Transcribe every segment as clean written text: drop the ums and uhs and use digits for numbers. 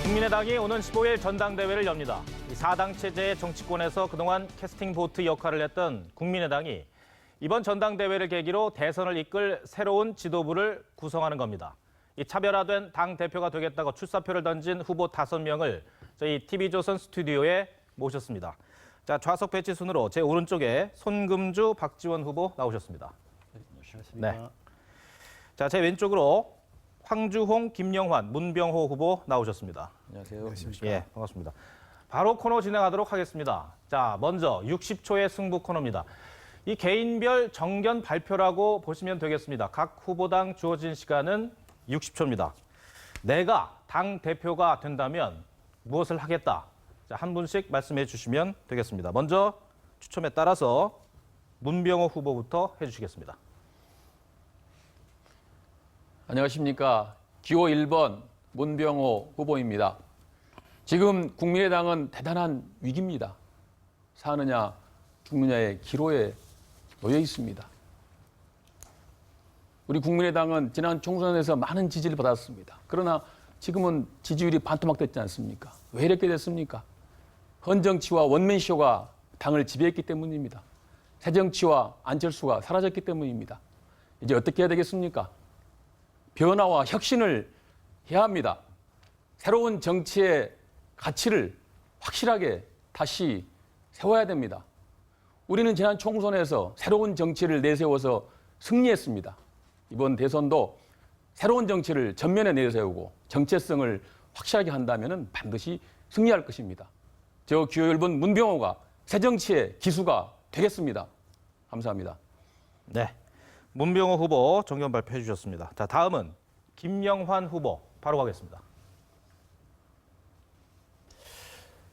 국민의당이 오는 15일 전당대회를 엽니다. 이 4당 체제의 정치권에서 그동안 캐스팅 보트 역할을 했던 국민의당이 이번 전당대회를 계기로 대선을 이끌 새로운 지도부를 구성하는 겁니다. 이 차별화된 당 대표가 되겠다고 출사표를 던진 후보 5명을 저희 TV조선 스튜디오에 모셨습니다. 자, 좌석 배치 순으로 제 오른쪽에 손금주, 박지원 후보 나오셨습니다. 네. 자, 제 왼쪽으로 황주홍, 김영환, 문병호 후보 나오셨습니다. 안녕하세요. 안녕하십니까. 예, 반갑습니다. 바로 코너 진행하도록 하겠습니다. 자, 먼저 60초의 승부 코너입니다. 이 개인별 정견 발표라고 보시면 되겠습니다. 각 후보당 주어진 시간은 60초입니다. 내가 당 대표가 된다면 무엇을 하겠다. 자, 한 분씩 말씀해 주시면 되겠습니다. 먼저 추첨에 따라서 문병호 후보부터 해주시겠습니다. 안녕하십니까. 기호 1번 문병호 후보입니다. 지금 국민의당은 대단한 위기입니다. 사느냐 죽느냐의 기로에 놓여 있습니다. 우리 국민의당은 지난 총선에서 많은 지지를 받았습니다. 그러나 지금은 지지율이 반토막됐지 않습니까? 왜 이렇게 됐습니까? 헌정치와 원맨쇼가 당을 지배했기 때문입니다. 새정치와 안철수가 사라졌기 때문입니다. 이제 어떻게 해야 되겠습니까? 변화와 혁신을 해야 합니다. 새로운 정치의 가치를 확실하게 다시 세워야 됩니다. 우리는 지난 총선에서 새로운 정치를 내세워서 승리했습니다. 이번 대선도 새로운 정치를 전면에 내세우고 정체성을 확실하게 한다면 반드시 승리할 것입니다. 저 기호 1번 문병호가 새정치의 기수가 되겠습니다. 감사합니다. 네, 문병호 후보 정견 발표해 주셨습니다. 자, 다음은 김영환 후보 바로 가겠습니다.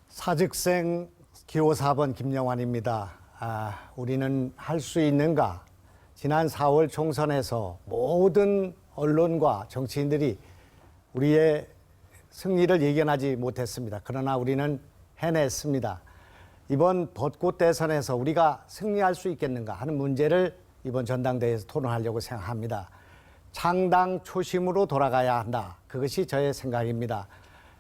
사직생 기호 4번 김영환입니다. 우리는 할 수 있는가? 지난 4월 총선에서 모든 언론과 정치인들이 우리의 승리를 예견하지 못했습니다. 그러나 우리는 해냈습니다. 이번 벚꽃 대선에서 우리가 승리할 수 있겠는가 하는 문제를 이번 전당대회에서 토론하려고 생각합니다. 창당 초심으로 돌아가야 한다. 그것이 저의 생각입니다.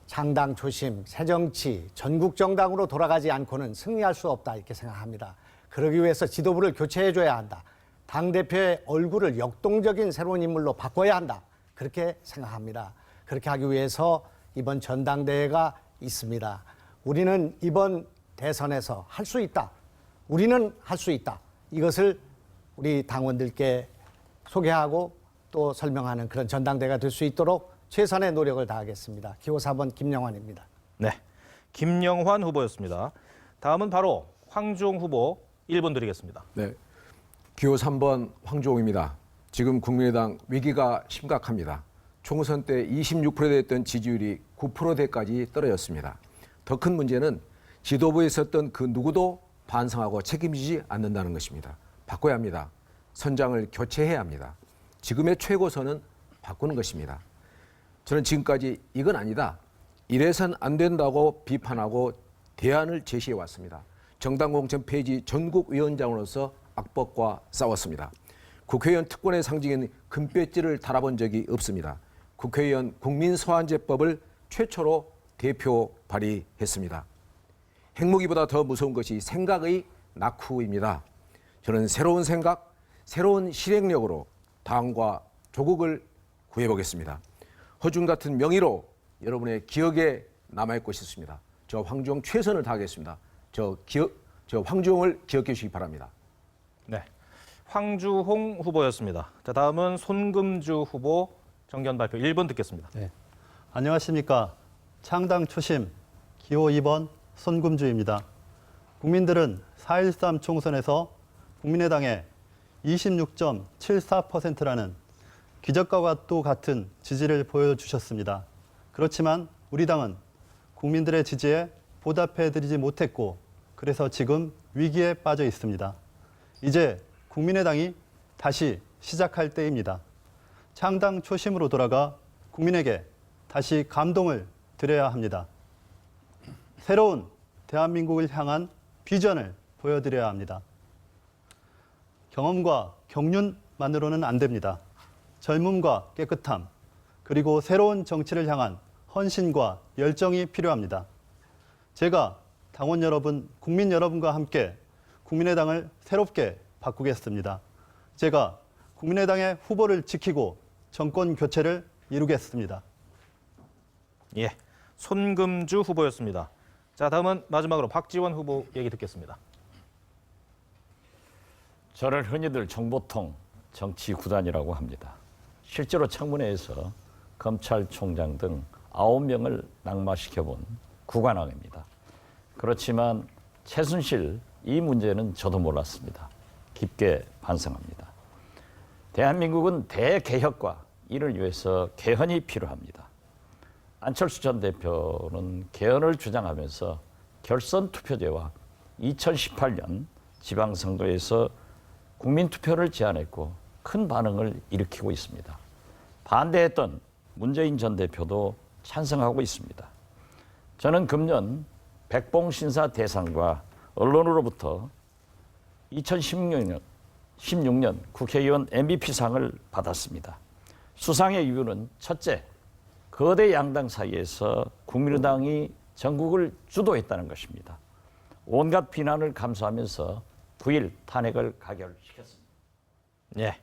창당 초심, 새정치, 전국정당으로 돌아가지 않고는 승리할 수 없다 이렇게 생각합니다. 그러기 위해서 지도부를 교체해줘야 한다. 당대표의 얼굴을 역동적인 새로운 인물로 바꿔야 한다. 그렇게 생각합니다. 그렇게 하기 위해서 이번 전당대회가 있습니다. 우리는 이번 대선에서 할 수 있다. 우리는 할 수 있다. 이것을 우리 당원들께 소개하고 또 설명하는 그런 전당대회가 될 수 있도록 최선의 노력을 다하겠습니다. 기호 4번 김영환입니다. 네, 김영환 후보였습니다. 다음은 바로 황주홍 후보 1분 드리겠습니다. 네, 기호 3번 황주홍입니다. 지금 국민의당 위기가 심각합니다. 총선 때 26%대였던 지지율이 9%대까지 떨어졌습니다. 더 큰 문제는 지도부에 있었던 그 누구도 반성하고 책임지지 않는다는 것입니다. 바꿔야 합니다. 선장을 교체해야 합니다. 지금의 최고선은 바꾸는 것입니다. 저는 지금까지 이건 아니다. 이래선 안 된다고 비판하고 대안을 제시해 왔습니다. 정당 공천 폐지 전국위원장으로서 악법과 싸웠습니다. 국회의원 특권의 상징인 금배지를 달아본 적이 없습니다. 국회의원 국민소환제법을 최초로 대표 발의했습니다. 핵무기보다 더 무서운 것이 생각의 낙후입니다. 저는 새로운 생각, 새로운 실행력으로 당과 조국을 구해보겠습니다. 허준 같은 명의로 여러분의 기억에 남아있고 싶습니다. 저 황주홍 최선을 다하겠습니다. 저 황주홍을 기억해 주시기 바랍니다. 네, 황주홍 후보였습니다. 자, 다음은 손금주 후보 정견 발표 1분 듣겠습니다. 네. 안녕하십니까. 창당 초심 기호 2번 손금주입니다. 국민들은 4.13 총선에서 국민의당에 26.74%라는 기적과 또 같은 지지를 보여주셨습니다. 그렇지만 우리 당은 국민들의 지지에 보답해드리지 못했고 그래서 지금 위기에 빠져 있습니다. 이제 국민의당이 다시 시작할 때입니다. 창당 초심으로 돌아가 국민에게 다시 감동을 드려야 합니다. 새로운 대한민국을 향한 비전을 보여드려야 합니다. 경험과 경륜만으로는 안 됩니다. 젊음과 깨끗함, 그리고 새로운 정치를 향한 헌신과 열정이 필요합니다. 제가 당원 여러분, 국민 여러분과 함께 국민의당을 새롭게 바꾸겠습니다. 제가 국민의당의 후보를 지키고 정권 교체를 이루겠습니다. 예, 손금주 후보였습니다. 자, 다음은 마지막으로 박지원 후보 얘기 듣겠습니다. 저를 흔히들 정보통 정치 구단이라고 합니다. 실제로 청문회에서 검찰총장 등 9명을 낙마시켜본 구관왕입니다. 그렇지만 최순실 이 문제는 저도 몰랐습니다. 깊게 반성합니다. 대한민국은 대개혁과 이를 위해서 개헌이 필요합니다. 안철수 전 대표는 개헌을 주장하면서 결선 투표제와 2018년 지방선거에서 국민투표를 제안했고 큰 반응을 일으키고 있습니다. 반대했던 문재인 전 대표도 찬성하고 있습니다. 저는 금년 백봉신사 대상과 언론으로부터 2016년 국회의원 MVP상을 받았습니다. 수상의 이유는 첫째, 거대 양당 사이에서 국민의당이 전국을 주도했다는 것입니다. 온갖 비난을 감수하면서 9일 탄핵을 가결시켰습니다. 예.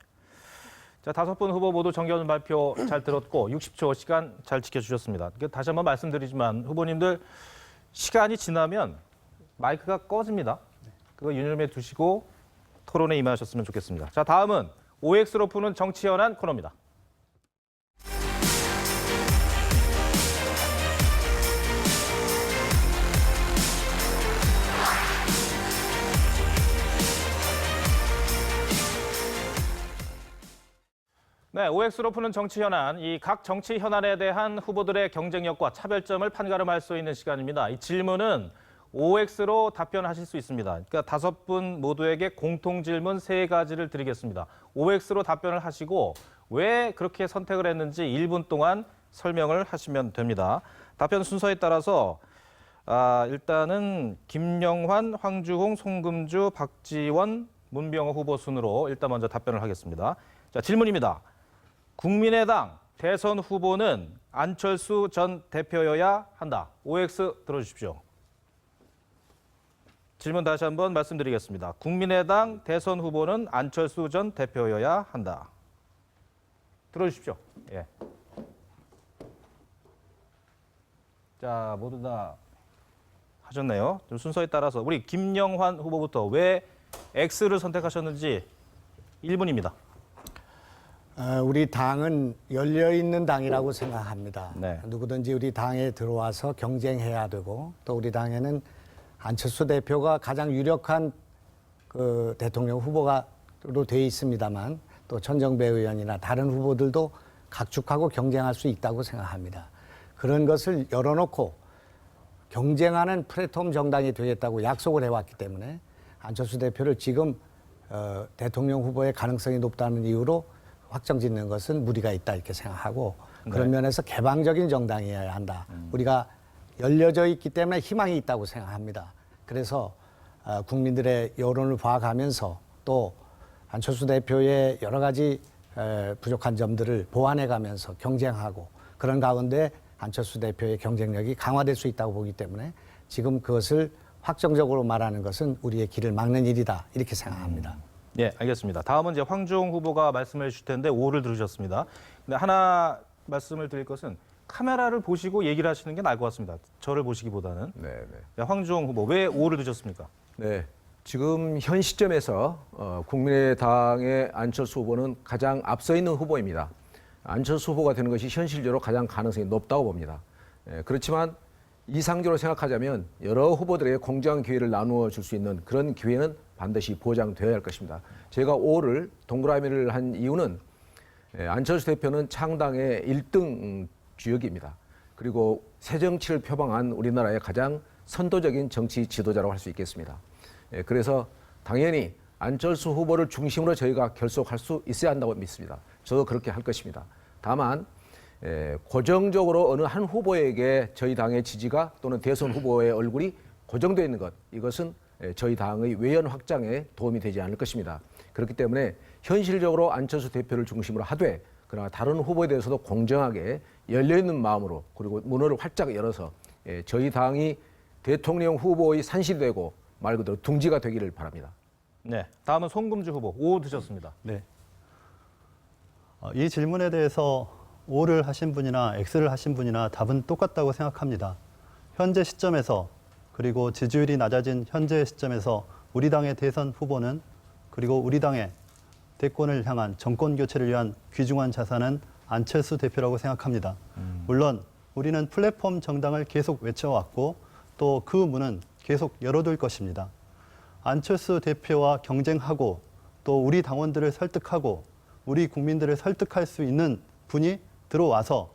자, 5분 후보 모두 정견 발표 잘 들었고 60초 시간 잘 지켜주셨습니다. 다시 한번 말씀드리지만 후보님들 시간이 지나면 마이크가 꺼집니다. 그거 유념해 두시고 토론에 임하셨으면 좋겠습니다. 자, 다음은 OX로 푸는 정치 현안 코너입니다. 네, OX로 푸는 정치 현안, 이 각 정치 현안에 대한 후보들의 경쟁력과 차별점을 판가름할 수 있는 시간입니다. 이 질문은 OX로 답변하실 수 있습니다. 그러니까 5분 모두에게 공통 질문 3가지를 드리겠습니다. OX로 답변을 하시고 왜 그렇게 선택을 했는지 1분 동안 설명을 하시면 됩니다. 답변 순서에 따라서 일단은 김영환, 황주홍, 송금주, 박지원, 문병호 후보 순으로 일단 먼저 답변을 하겠습니다. 자, 질문입니다. 국민의당 대선 후보는 안철수 전 대표여야 한다. OX 들어주십시오. 질문 다시 한번 말씀드리겠습니다. 국민의당 대선 후보는 안철수 전 대표여야 한다. 들어주십시오. 예. 자, 모두 다 하셨네요. 좀 순서에 따라서 우리 김영환 후보부터 왜 X를 선택하셨는지 1분입니다. 우리 당은 열려있는 당이라고 생각합니다. 네. 누구든지 우리 당에 들어와서 경쟁해야 되고 또 우리 당에는 안철수 대표가 가장 유력한 그 대통령 후보가로 돼 있습니다만 또 천정배 의원이나 다른 후보들도 각축하고 경쟁할 수 있다고 생각합니다. 그런 것을 열어놓고 경쟁하는 플랫폼 정당이 되겠다고 약속을 해왔기 때문에 안철수 대표를 지금 대통령 후보의 가능성이 높다는 이유로 확정짓는 것은 무리가 있다 이렇게 생각하고 그런 면에서 개방적인 정당이어야 한다. 우리가 열려져 있기 때문에 희망이 있다고 생각합니다. 그래서 국민들의 여론을 봐가면서 또 안철수 대표의 여러 가지 부족한 점들을 보완해가면서 경쟁하고 그런 가운데 안철수 대표의 경쟁력이 강화될 수 있다고 보기 때문에 지금 그것을 확정적으로 말하는 것은 우리의 길을 막는 일이다 이렇게 생각합니다. 예, 알겠습니다. 다음은 이제 황주홍 후보가 말씀해 주실 텐데 5를 들으셨습니다. 근데 하나 말씀을 드릴 것은 카메라를 보시고 얘기를 하시는 게 나을 것 같습니다. 저를 보시기보다는. 네, 네. 네, 황주홍 후보, 왜 5를 드셨습니까? 네. 지금 현 시점에서 국민의당의 안철수 후보는 가장 앞서 있는 후보입니다. 안철수 후보가 되는 것이 현실적으로 가장 가능성이 높다고 봅니다. 그렇지만 이상적으로 생각하자면 여러 후보들에게 공정한 기회를 나누어 줄 수 있는 그런 기회는 반드시 보장되어야 할 것입니다. 제가 5를 동그라미를 한 이유는 안철수 대표는 창당의 1등 주역입니다. 그리고 새 정치를 표방한 우리나라의 가장 선도적인 정치 지도자라고 할 수 있겠습니다. 그래서 당연히 안철수 후보를 중심으로 저희가 결속할 수 있어야 한다고 믿습니다. 저도 그렇게 할 것입니다. 다만 고정적으로 어느 한 후보에게 저희 당의 지지가 또는 대선 후보의 얼굴이 고정되어 있는 것, 이것은 저희 당의 외연 확장에 도움이 되지 않을 것입니다. 그렇기 때문에 현실적으로 안철수 대표를 중심으로 하되 그러나 다른 후보에 대해서도 공정하게 열려 있는 마음으로 그리고 문을 활짝 열어서 저희 당이 대통령 후보의 산실되고 말 그대로 둥지가 되기를 바랍니다. 네, 다음은 송금주 후보 5 드셨습니다. 네. 이 질문에 대해서 O를 하신 분이나 X를 하신 분이나 답은 똑같다고 생각합니다. 현재 시점에서 그리고 지지율이 낮아진 현재 시점에서 우리 당의 대선 후보는 그리고 우리 당의 대권을 향한 정권 교체를 위한 귀중한 자산은 안철수 대표라고 생각합니다. 물론 우리는 플랫폼 정당을 계속 외쳐왔고 또 그 문은 계속 열어둘 것입니다. 안철수 대표와 경쟁하고 또 우리 당원들을 설득하고 우리 국민들을 설득할 수 있는 분이 들어와서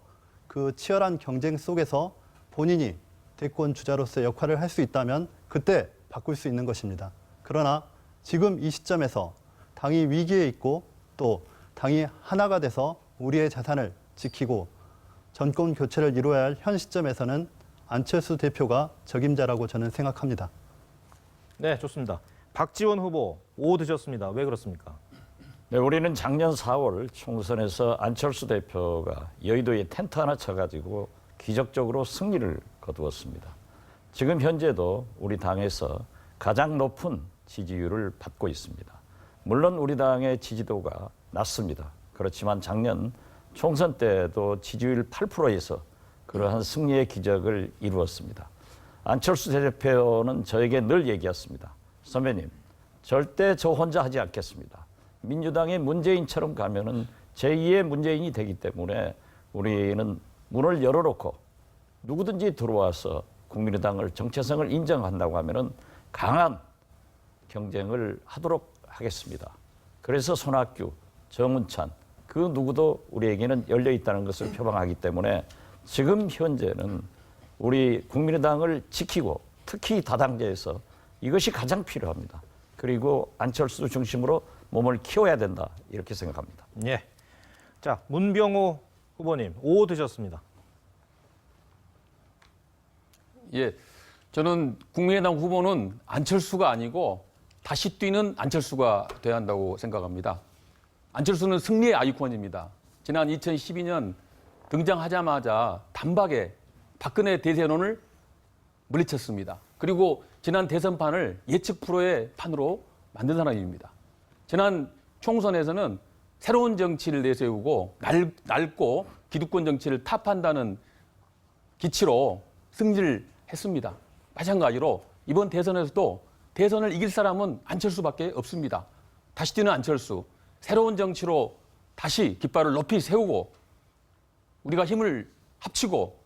그 치열한 경쟁 속에서 본인이 대권 주자로서의 역할을 할 수 있다면 그때 바꿀 수 있는 것입니다. 그러나 지금 이 시점에서 당이 위기에 있고 또 당이 하나가 돼서 우리의 자산을 지키고 정권 교체를 이루어야 할 현 시점에서는 안철수 대표가 적임자라고 저는 생각합니다. 네, 좋습니다. 박지원 후보 5 드셨습니다. 왜 그렇습니까? 네, 우리는 작년 4월 총선에서 안철수 대표가 여의도에 텐트 하나 쳐가지고 기적적으로 승리를 거두었습니다. 지금 현재도 우리 당에서 가장 높은 지지율을 받고 있습니다. 물론 우리 당의 지지도가 낮습니다. 그렇지만 작년 총선 때도 지지율 8%에서 그러한 승리의 기적을 이루었습니다. 안철수 대표는 저에게 늘 얘기했습니다. 선배님, 절대 저 혼자 하지 않겠습니다. 민주당의 문재인처럼 가면은 제2의 문재인이 되기 때문에 우리는 문을 열어놓고 누구든지 들어와서 국민의당을 정체성을 인정한다고 하면은 강한 경쟁을 하도록 하겠습니다. 그래서 손학규, 정운찬 그 누구도 우리에게는 열려 있다는 것을 표방하기 때문에 지금 현재는 우리 국민의당을 지키고 특히 다당제에서 이것이 가장 필요합니다. 그리고 안철수 중심으로 몸을 키워야 된다 이렇게 생각합니다. 예. 자, 문병호 후보님 5 드셨습니다. 예, 저는 국민의당 후보는 안철수가 아니고 다시 뛰는 안철수가 돼야 한다고 생각합니다. 안철수는 승리의 아이콘입니다. 지난 2012년 등장하자마자 단박에 박근혜 대세론을 물리쳤습니다. 그리고 지난 대선판을 예측 프로의 판으로 만든 사람입니다. 지난 총선에서는 새로운 정치를 내세우고 낡고 기득권 정치를 타파한다는 기치로 승리를 했습니다. 마찬가지로 이번 대선에서도 대선을 이길 사람은 안철수밖에 없습니다. 다시 뛰는 안철수, 새로운 정치로 다시 깃발을 높이 세우고 우리가 힘을 합치고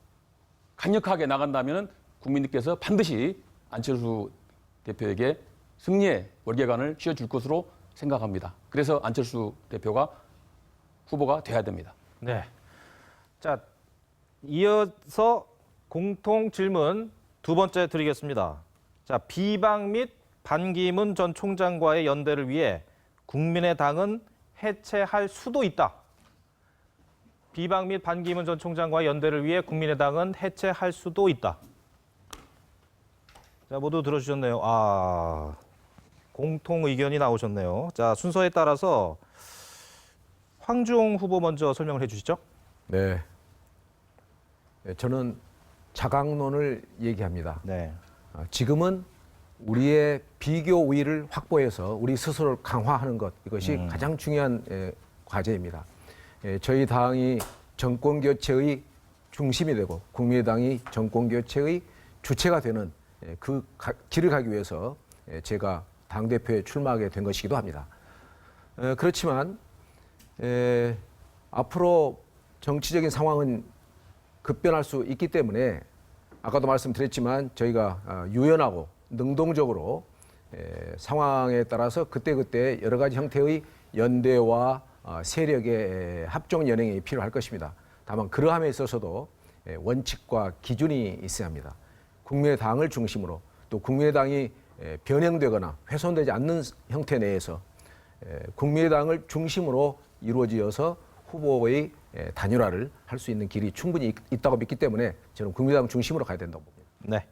강력하게 나간다면 국민들께서 반드시 안철수 대표에게 승리의 월계관을 씌워줄 것으로 생각합니다. 그래서 안철수 대표가 후보가 돼야 됩니다. 네. 자, 이어서 공통 질문 두 번째 드리겠습니다. 자, 비방 및 반기문 전 총장과의 연대를 위해 국민의당은 해체할 수도 있다. 비방 및 반기문 전 총장과의 연대를 위해 국민의당은 해체할 수도 있다. 자, 모두 들어주셨네요. 공통 의견이 나오셨네요. 자, 순서에 따라서 황주홍 후보 먼저 설명을 해주시죠. 네. 저는 자강론을 얘기합니다. 네. 지금은 우리의 비교 우위를 확보해서 우리 스스로를 강화하는 것 이것이 가장 중요한 과제입니다. 저희 당이 정권 교체의 중심이 되고 국민의당이 정권 교체의 주체가 되는 그 길을 가기 위해서 제가 당대표에 출마하게 된 것이기도 합니다. 그렇지만 앞으로 정치적인 상황은 급변할 수 있기 때문에 아까도 말씀드렸지만 저희가 유연하고 능동적으로 상황에 따라서 그때그때 여러 가지 형태의 연대와 세력의 합종 연행이 필요할 것입니다. 다만 그러함에 있어서도 원칙과 기준이 있어야 합니다. 국민의당을 중심으로 또 국민의당이 변형되거나 훼손되지 않는 형태 내에서 국민의당을 중심으로 이루어지어서 후보의 단일화를 할 수 있는 길이 충분히 있다고 믿기 때문에 저는 국민의당 중심으로 가야 된다고 봅니다. 네.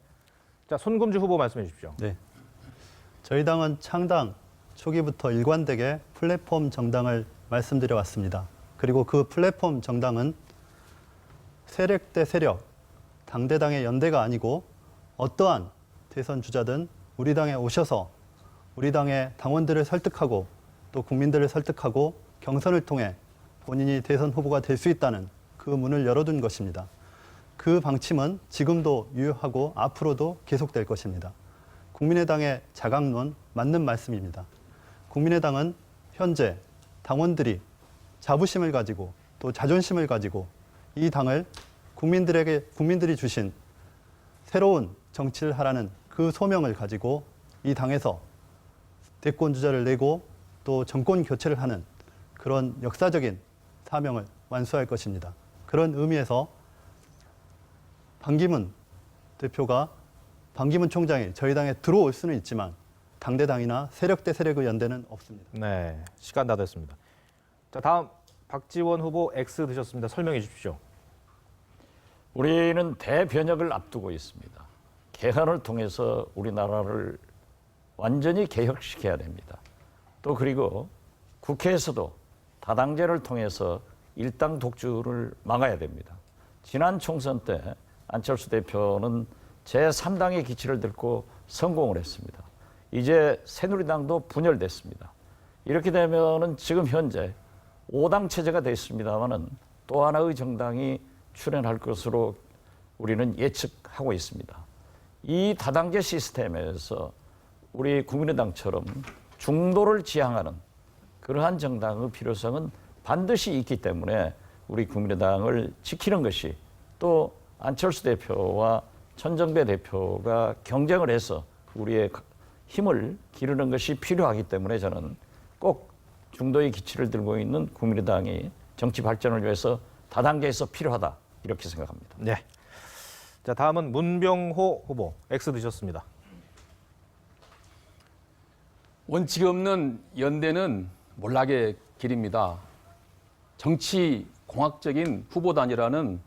자, 손금주 후보 말씀해 주십시오. 네. 저희 당은 창당 초기부터 일관되게 플랫폼 정당을 말씀드려 왔습니다. 그리고 그 플랫폼 정당은 세력 대 세력, 당대당의 연대가 아니고 어떠한 대선 주자든 우리 당에 오셔서 우리 당의 당원들을 설득하고 또 국민들을 설득하고 경선을 통해 본인이 대선 후보가 될 수 있다는 그 문을 열어둔 것입니다. 그 방침은 지금도 유효하고 앞으로도 계속될 것입니다. 국민의당의 자강론 맞는 말씀입니다. 국민의당은 현재 당원들이 자부심을 가지고 또 자존심을 가지고 이 당을 국민들이 주신 새로운 정치를 하라는 그 소명을 가지고 이 당에서 대권 주자를 내고 또 정권 교체를 하는 그런 역사적인 사명을 완수할 것입니다. 그런 의미에서 반기문 총장이 저희 당에 들어올 수는 있지만 당대당이나 세력 대 세력의 연대는 없습니다. 네, 시간 다 됐습니다. 자, 다음 박지원 후보 X 드셨습니다. 설명해 주십시오. 우리는 대변혁을 앞두고 있습니다. 개헌을 통해서 우리나라를 완전히 개혁시켜야 됩니다. 또 그리고 국회에서도 다당제를 통해서 일당 독주를 막아야 됩니다. 지난 총선 때 안철수 대표는 제3당의 기치를 들고 성공을 했습니다. 이제 새누리당도 분열됐습니다. 이렇게 되면은 지금 현재 5당 체제가 됐습니다만은 또 하나의 정당이 출현할 것으로 우리는 예측하고 있습니다. 이 다당제 시스템에서 우리 국민의당처럼 중도를 지향하는 그러한 정당의 필요성은 반드시 있기 때문에 우리 국민의당을 지키는 것이 또 안철수 대표와 천정배 대표가 경쟁을 해서 우리의 힘을 기르는 것이 필요하기 때문에 저는 꼭 중도의 기치를 들고 있는 국민의당이 정치 발전을 위해서 다당제에서 필요하다 이렇게 생각합니다. 네. 자, 다음은 문병호 후보 X 드셨습니다. 원칙 없는 연대는 몰락의 길입니다. 정치 공학적인 후보단이라는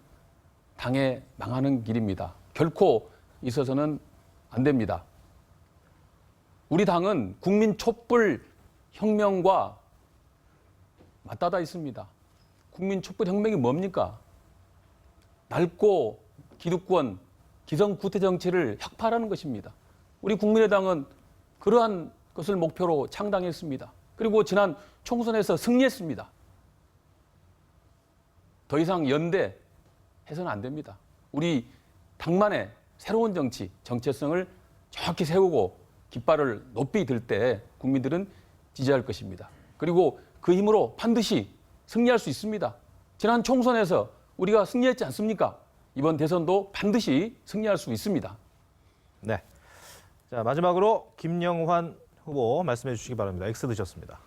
당에 망하는 길입니다. 결코 있어서는 안 됩니다. 우리 당은 국민 촛불 혁명과 맞닿아 있습니다. 국민 촛불 혁명이 뭡니까? 낡고 기득권, 기성구태 정치를 혁파하는 것입니다. 우리 국민의당은 그러한 것을 목표로 창당했습니다. 그리고 지난 총선에서 승리했습니다. 더 이상 연대해서는 안 됩니다. 우리 당만의 새로운 정치, 정체성을 정확히 세우고 깃발을 높이 들 때 국민들은 지지할 것입니다. 그리고 그 힘으로 반드시 승리할 수 있습니다. 지난 총선에서 우리가 승리했지 않습니까? 이번 대선도 반드시 승리할 수 있습니다. 네. 자, 마지막으로 김영환 후보 말씀해 주시기 바랍니다. X 드셨습니다.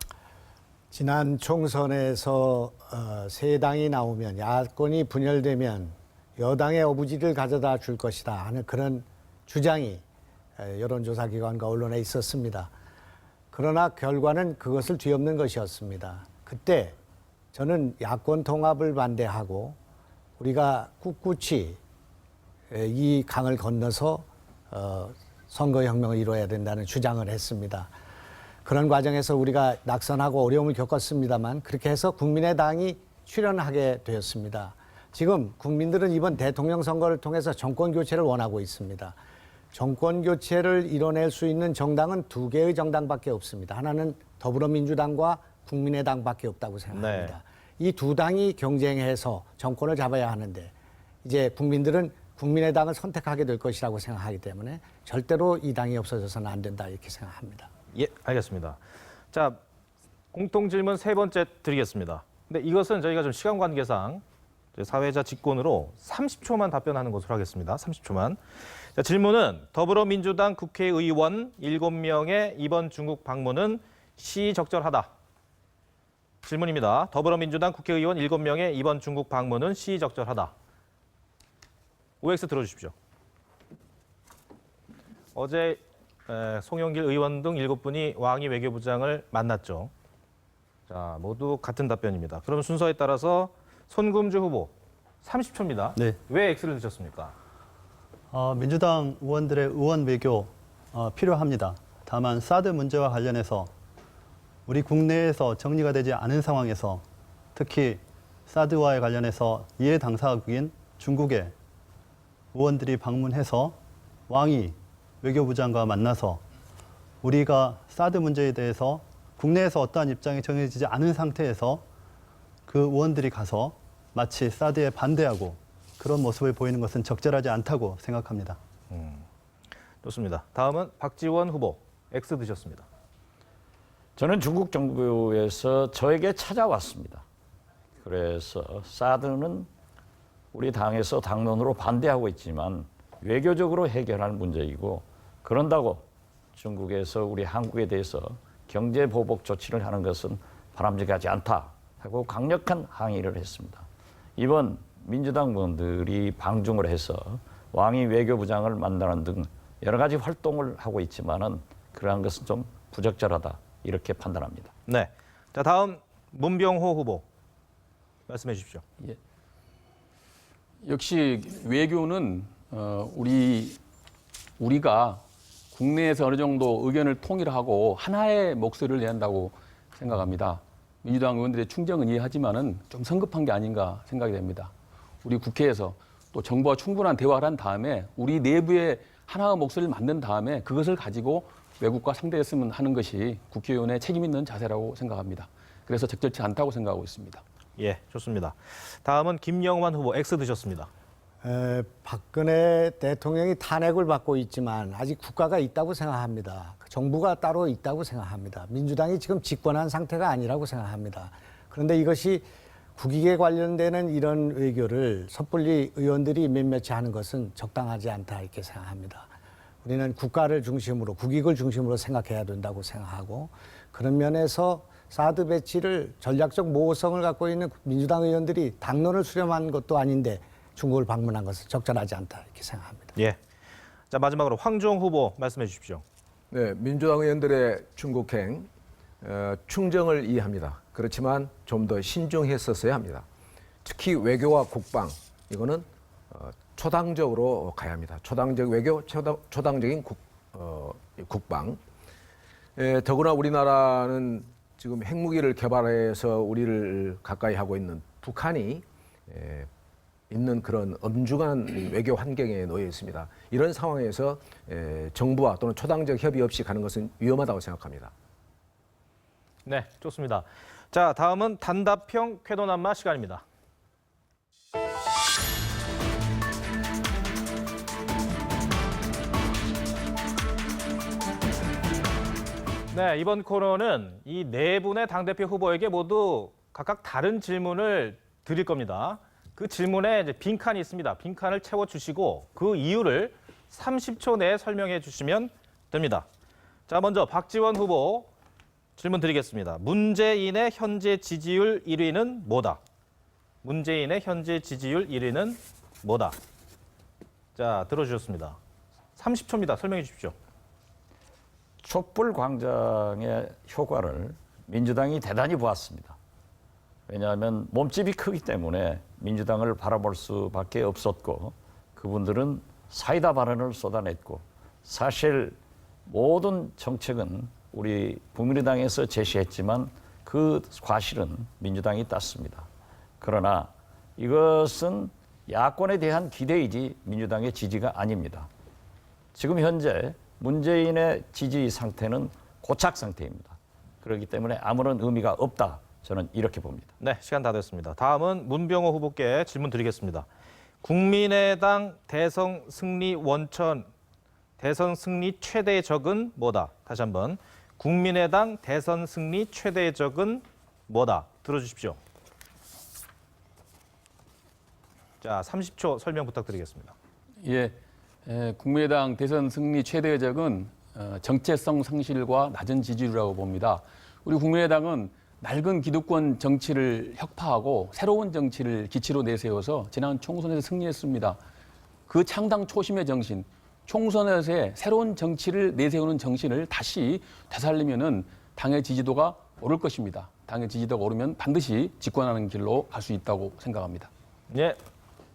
지난 총선에서 세 당이 나오면 야권이 분열되면 여당의 어부지를 가져다 줄 것이다 하는 그런 주장이 여론조사기관과 언론에 있었습니다. 그러나 결과는 그것을 뒤엎는 것이었습니다. 그때 저는 야권 통합을 반대하고 우리가 꿋꿋이 이 강을 건너서 선거혁명을 이루어야 된다는 주장을 했습니다. 그런 과정에서 우리가 낙선하고 어려움을 겪었습니다만 그렇게 해서 국민의당이 출연하게 되었습니다. 지금 국민들은 이번 대통령 선거를 통해서 정권 교체를 원하고 있습니다. 정권 교체를 이뤄낼 수 있는 정당은 두 개의 정당밖에 없습니다. 하나는 더불어민주당과 국민의당밖에 없다고 생각합니다. 이 두 당이 경쟁해서 정권을 잡아야 하는데 이제 국민들은 국민의당을 선택하게 될 것이라고 생각하기 때문에 절대로 이 당이 없어져서는 안 된다 이렇게 생각합니다. 예, 알겠습니다. 자, 공통 질문 세 번째 드리겠습니다. 근데 이것은 저희가 좀 시간 관계상 사회자 직권으로 30초만 답변하는 것으로 하겠습니다. 30초만. 자, 질문은 더불어민주당 국회의원 7명의 이번 중국 방문은 시적절하다. 질문입니다. 더불어민주당 국회의원 7명의 이번 중국 방문은 시적절하다. OX 들어주십시오. 어제 송영길 의원 등 7분이 왕이 외교부장을 만났죠. 자, 모두 같은 답변입니다. 그럼 순서에 따라서 손금주 후보 30초입니다. 네. 왜 X를 드셨습니까? 민주당 의원들의 의원 외교 필요합니다. 다만 사드 문제와 관련해서 우리 국내에서 정리가 되지 않은 상황에서 특히 사드와에 관련해서 이해 당사국인 중국에 의원들이 방문해서 왕이 외교부장과 만나서 우리가 사드 문제에 대해서 국내에서 어떠한 입장이 정해지지 않은 상태에서 그 의원들이 가서 마치 사드에 반대하고 그런 모습을 보이는 것은 적절하지 않다고 생각합니다. 좋습니다. 다음은 박지원 후보, X 드셨습니다. 저는 중국 정부에서 저에게 찾아왔습니다. 그래서 사드는 우리 당에서 당론으로 반대하고 있지만 외교적으로 해결할 문제이고 그런다고 중국에서 우리 한국에 대해서 경제 보복 조치를 하는 것은 바람직하지 않다 하고 강력한 항의를 했습니다. 이번 민주당 의원들이 방중을 해서 왕이 외교부장을 만나는 등 여러 가지 활동을 하고 있지만은 그러한 것은 좀 부적절하다 이렇게 판단합니다. 네. 자, 다음 문병호 후보 말씀해 주십시오. 역시 외교는 우리가 국내에서 어느 정도 의견을 통일하고 하나의 목소리를 내야 한다고 생각합니다. 민주당 의원들의 충정은 이해하지만은 좀 성급한 게 아닌가 생각이 됩니다. 우리 국회에서 또 정부와 충분한 대화를 한 다음에 우리 내부의 하나의 목소리를 만든 다음에 그것을 가지고 외국과 상대했으면 하는 것이 국회의원의 책임 있는 자세라고 생각합니다. 그래서 적절치 않다고 생각하고 있습니다. 예, 좋습니다. 다음은 김영환 후보, X 드셨습니다. 박근혜 대통령이 탄핵을 받고 있지만 아직 국가가 있다고 생각합니다. 정부가 따로 있다고 생각합니다. 민주당이 지금 집권한 상태가 아니라고 생각합니다. 그런데 이것이 국익에 관련되는 이런 외교를 섣불리 의원들이 몇몇이 하는 것은 적당하지 않다 이렇게 생각합니다. 우리는 국가를 중심으로 국익을 중심으로 생각해야 된다고 생각하고 그런 면에서 사드 배치를 전략적 모호성을 갖고 있는 민주당 의원들이 당론을 수렴한 것도 아닌데 중국을 방문한 것은 적절하지 않다 이렇게 생각합니다. 예. 자, 마지막으로 황종 후보 말씀해 주십시오. 네, 민주당 의원들의 중국행 충정을 이해합니다. 그렇지만 좀 더 신중했었어야 합니다. 특히 외교와 국방 이거는 초당적으로 가야 합니다. 초당적 외교, 초당적인 국방. 더구나 우리나라는 지금 핵무기를 개발해서 우리를 가까이 하고 있는 북한이 있는 그런 엄중한 외교 환경에 놓여 있습니다. 이런 상황에서 정부와 또는 초당적 협의 없이 가는 것은 위험하다고 생각합니다. 네, 좋습니다. 자, 다음은 단답형 쾌도난마 시간입니다. 네, 이번 코너는 이 네 분의 당대표 후보에게 모두 각각 다른 질문을 드릴 겁니다. 그 질문에 이제 빈칸이 있습니다. 빈칸을 채워주시고 그 이유를 30초 내에 설명해 주시면 됩니다. 자, 먼저 박지원 후보 질문 드리겠습니다. 문재인의 현재 지지율 1위는 뭐다? 문재인의 현재 지지율 1위는 뭐다? 자, 들어주셨습니다. 30초입니다. 설명해 주십시오. 촛불 광장의 효과를 민주당이 대단히 보았습니다. 왜냐하면 몸집이 크기 때문에 민주당을 바라볼 수밖에 없었고 그분들은 사이다 발언을 쏟아냈고 사실 모든 정책은 우리 국민의당에서 제시했지만 그 과실은 민주당이 땄습니다. 그러나 이것은 야권에 대한 기대이지 민주당의 지지가 아닙니다. 지금 현재 문재인의 지지 상태는 고착 상태입니다. 그렇기 때문에 아무런 의미가 없다. 저는 이렇게 봅니다. 네, 시간 다 됐습니다. 다음은 문병호 후보께 질문 드리겠습니다. 국민의당 대선 승리 원천, 대선 승리 최대의 적은 뭐다? 다시 한번. 국민의당 대선 승리 최대의 적은 뭐다? 들어주십시오. 자, 30초 설명 부탁드리겠습니다. 예, 국민의당 대선 승리 최대의 적은 정체성 상실과 낮은 지지율이라고 봅니다. 우리 국민의당은 낡은 기득권 정치를 혁파하고 새로운 정치를 기치로 내세워서 지난 총선에서 승리했습니다. 그 창당 초심의 정신, 총선에서의 새로운 정치를 내세우는 정신을 다시 되살리면은 당의 지지도가 오를 것입니다. 당의 지지도가 오르면 반드시 집권하는 길로 갈 수 있다고 생각합니다. 네,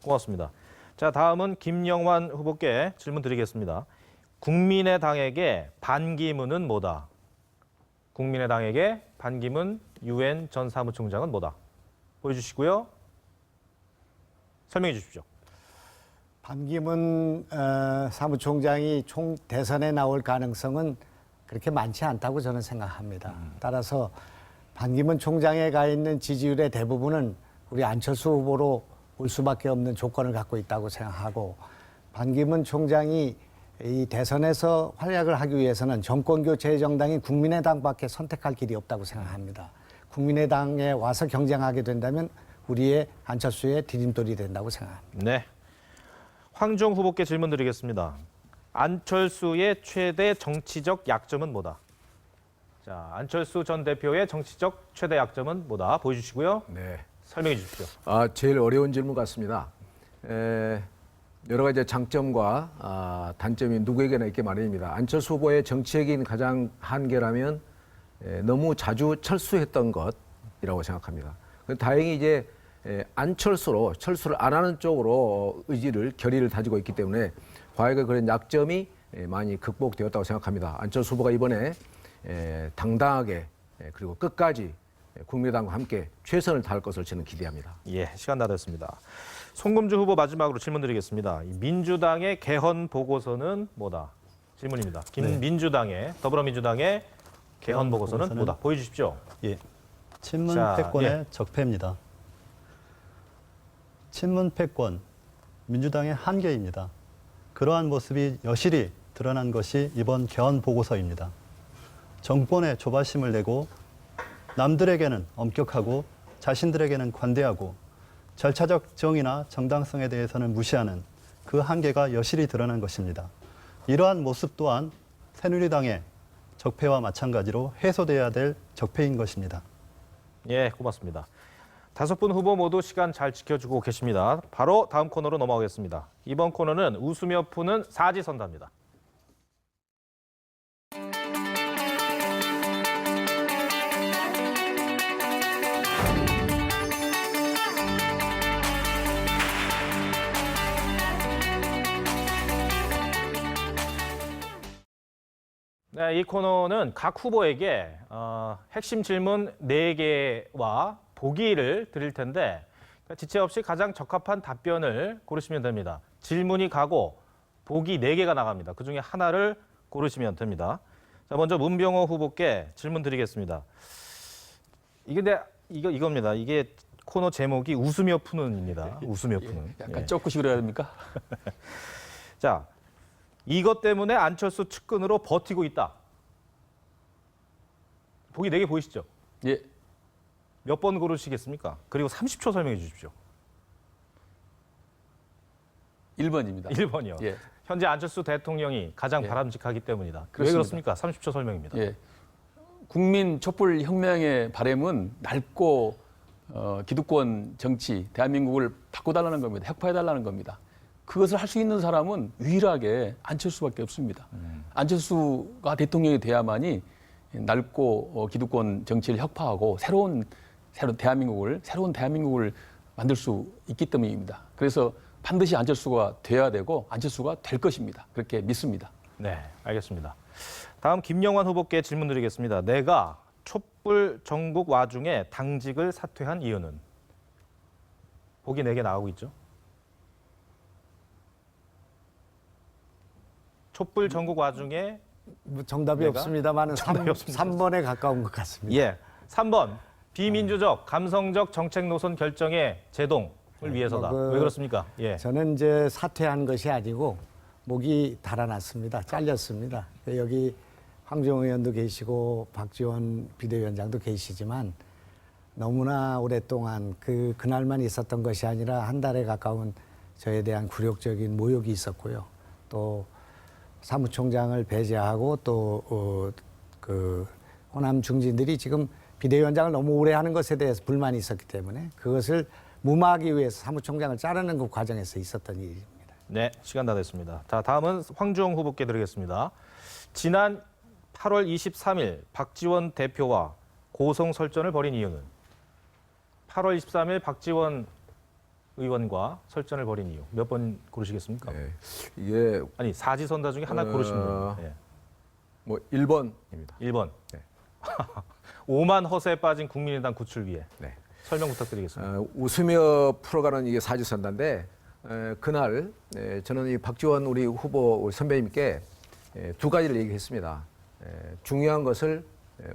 고맙습니다. 자, 다음은 김영환 후보께 질문 드리겠습니다. 국민의당에게 반기문은 뭐다? 국민의당에게 반기문 UN 전 사무총장은 뭐다? 보여주시고요. 설명해 주십시오. 반기문 사무총장이 총 대선에 나올 가능성은 그렇게 많지 않다고 저는 생각합니다. 따라서 반기문 총장에 가 있는 지지율의 대부분은 우리 안철수 후보로 올 수밖에 없는 조건을 갖고 있다고 생각하고, 반기문 총장이 이 대선에서 활약을 하기 위해서는 정권 교체의 정당인 국민의당밖에 선택할 길이 없다고 생각합니다. 국민의당에 와서 경쟁하게 된다면 우리의 안철수의 디딤돌이 된다고 생각합니다. 네. 황종 후보께 질문 드리겠습니다. 안철수의 최대 정치적 약점은 뭐다? 자, 안철수 전 대표의 정치적 최대 약점은 뭐다? 보여주시고요. 네. 설명해 주십시오. 제일 어려운 질문 같습니다. 여러 가지 장점과 단점이 누구에게나 있게 마련입니다. 안철수 후보의 정치적인 가장 한계라면 너무 자주 철수했던 것이라고 생각합니다. 다행히 이제 철수를 안 하는 쪽으로 결의를 다지고 있기 때문에 과거의 그런 약점이 많이 극복되었다고 생각합니다. 안철수 후보가 이번에 당당하게 그리고 끝까지 국민의당과 함께 최선을 다할 것을 저는 기대합니다. 예, 시간 다 됐습니다. 송금주 후보 마지막으로 질문 드리겠습니다. 민주당의 개헌 보고서는 뭐다? 질문입니다. 민주당의 더불어민주당의 개헌 보고서는 뭐다? 보여주십시오. 예. 친문 자, 패권의 적폐입니다. 친문 패권, 민주당의 한계입니다. 그러한 모습이 여실히 드러난 것이 이번 개헌 보고서입니다. 정권에 조바심을 내고 남들에게는 엄격하고 자신들에게는 관대하고 절차적 정의나 정당성에 대해서는 무시하는 그 한계가 여실히 드러난 것입니다. 이러한 모습 또한 새누리당의 적폐와 마찬가지로 해소돼야 될 적폐인 것입니다. 예, 고맙습니다. 5분 후보 모두 시간 잘 지켜주고 계십니다. 바로 다음 코너로 넘어가겠습니다. 이번 코너는 웃으며 푸는 사지선다입니다. 네, 이 코너는 각 후보에게 핵심 질문 4개와 보기를 드릴 텐데 지체 없이 가장 적합한 답변을 고르시면 됩니다. 질문이 가고 보기 4개가 나갑니다. 그중에 하나를 고르시면 됩니다. 자, 먼저 문병호 후보께 질문 드리겠습니다. 이겁니다. 이게 코너 제목이 웃으며 푸는입니다. 웃으며 푸는. 약간 예. 쪼꾸시고 그래야 됩니까? 자, 이것 때문에 안철수 측근으로 버티고 있다. 보기 4개 보이시죠? 예. 몇 번 고르시겠습니까? 그리고 30초 설명해 주십시오. 1번입니다. 1번이요. 예. 현재 안철수 대통령이 가장 예. 바람직하기 때문이다. 왜 그렇습니다. 그렇습니까? 30초 설명입니다. 예. 국민 촛불 혁명의 바람은 넓고 기득권 정치, 대한민국을 바꿔달라는 겁니다. 혁파해달라는 겁니다. 그것을 할 수 있는 사람은 유일하게 안철수밖에 없습니다. 안철수가 대통령이 돼야만이 넓고 기득권 정치를 혁파하고 새로운 대한민국을 만들 수 있기 때문입니다. 그래서 반드시 안철수가 돼야 되고 안철수가 될 것입니다. 그렇게 믿습니다. 네, 알겠습니다. 다음 김영환 후보께 질문 드리겠습니다. 내가 촛불 전국 와중에 당직을 사퇴한 이유는? 보기 4개 나오고 있죠. 촛불 전국 와중에 정답이 내가? 없습니다만 정답이 없습니다. 3번에 가까운 것 같습니다. 예. 3번 비민주적 감성적 정책 노선 결정의 제동을 위해서다. 왜 그렇습니까? 예. 저는 이제 사퇴한 것이 아니고 목이 달아났습니다. 잘렸습니다. 여기 황정우 의원도 계시고 박지원 비대위원장도 계시지만 너무나 오랫동안 그날만 있었던 것이 아니라 한 달에 가까운 저에 대한 굴욕적인 모욕이 있었고요. 또 사무총장을 배제하고 또 호남 중진들이 지금 비대위원장을 너무 오래 하는 것에 대해서 불만이 있었기 때문에 그것을 무마하기 위해서 사무총장을 자르는 그 과정에서 있었던 일입니다. 네, 시간 다 됐습니다. 자, 다음은 황주영 후보께 드리겠습니다. 지난 8월 23일 박지원 대표와 고성 설전을 벌인 이유는? 8월 23일 박지원 의원과 설전을 벌인 이유 몇 번 고르시겠습니까? 네. 이게 아니 사지선다 중에 하나 고르시면 됩니다. 뭐 1번입니다. 1번. 네. 오만 허세에 빠진 국민의당 구출 위해 네. 설명 부탁드리겠습니다. 웃으며 풀어가는 이게 사지선다인데 그날 저는 이 박지원 우리 후보 우리 선배님께 두 가지를 얘기했습니다. 중요한 것을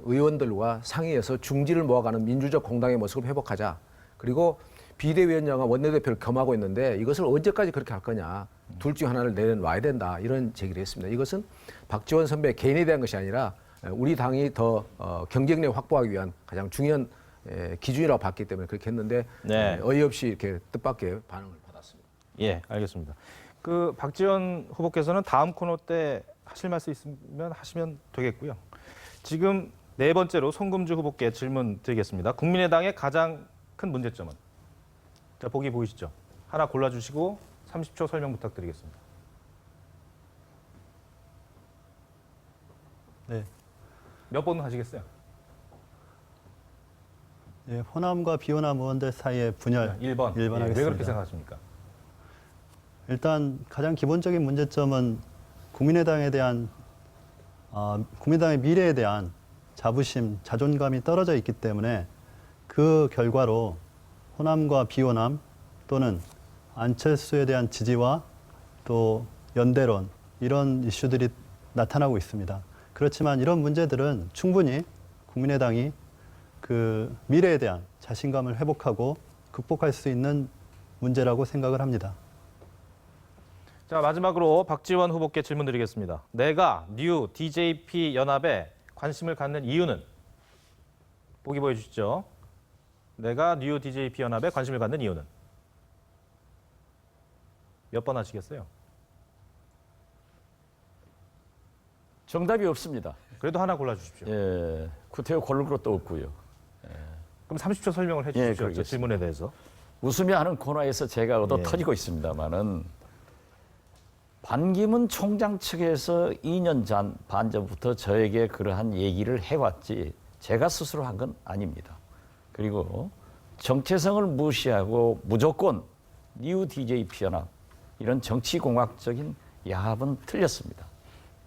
의원들과 상의해서 중지를 모아가는 민주적 공당의 모습을 회복하자. 그리고 비대위원장과 원내대표를 겸하고 있는데 이것을 언제까지 그렇게 할 거냐. 둘 중 하나를 내놔야 된다. 이런 제기를 했습니다. 이것은 박지원 선배 개인에 대한 것이 아니라 우리 당이 더 경쟁력 확보하기 위한 가장 중요한 기준이라고 봤기 때문에 그렇게 했는데 네. 어이없이 이렇게 뜻밖의 반응을 받았습니다. 예, 알겠습니다. 그 박지원 후보께서는 다음 코너 때 하실 말씀 있으면 하시면 되겠고요. 지금 네 번째로 송금주 후보께 질문 드리겠습니다. 국민의당의 가장 큰 문제점은? 자, 보기 보이시죠? 하나 골라주시고 30초 설명 부탁드리겠습니다. 네. 몇 번 하시겠어요? 예, 호남과 비호남 의원들 사이의 분열 1번. 일 번 왜 하겠습니다. 그렇게 생각하십니까? 일단 가장 기본적인 문제점은 국민의당에 대한 국민의당의 미래에 대한 자부심, 자존감이 떨어져 있기 때문에 그 결과로 호남과 비호남 또는 안철수에 대한 지지와 또 연대론 이런 이슈들이 나타나고 있습니다. 그렇지만 이런 문제들은 충분히 국민의당이 그 미래에 대한 자신감을 회복하고 극복할 수 있는 문제라고 생각을 합니다. 자, 마지막으로 박지원 후보께 질문 드리겠습니다. 내가 뉴 DJP 연합에 관심을 갖는 이유는? 보기 보여주시죠. 내가 뉴 DJP 연합에 관심을 갖는 이유는? 몇 번 하시겠어요? 정답이 없습니다. 그래도 하나 골라주십시오. 예, 구태여 고를 것도 없고요. 그럼 30초 설명을 예, 해주십시오. 그러겠습니다. 질문에 대해서. 웃으며 하는 코너에서 제가 얻어 예. 터지고 있습니다만은 반기문 총장 측에서 2년 반 전부터 저에게 그러한 얘기를 해왔지 제가 스스로 한 건 아닙니다. 그리고 정체성을 무시하고 무조건 뉴 DJP 연합 이런 정치공학적인 야합은 틀렸습니다.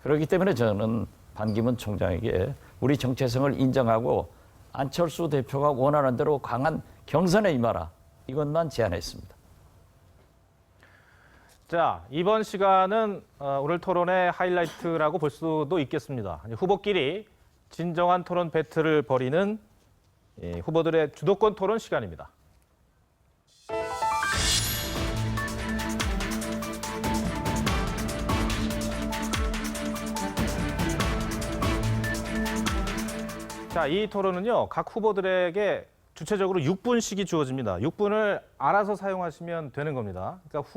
그렇기 때문에 저는 반기문 총장에게 우리 정체성을 인정하고 안철수 대표가 원하는 대로 강한 경선에 임하라 이것만 제안했습니다. 자, 이번 시간은 오늘 토론의 하이라이트라고 볼 수도 있겠습니다. 후보끼리 진정한 토론 배틀을 벌이는 후보들의 주도권 토론 시간입니다. 자, 이 토론은요, 각 후보들에게 주체적으로 6분씩이 주어집니다. 6분을 알아서 사용하시면 되는 겁니다. 그러니까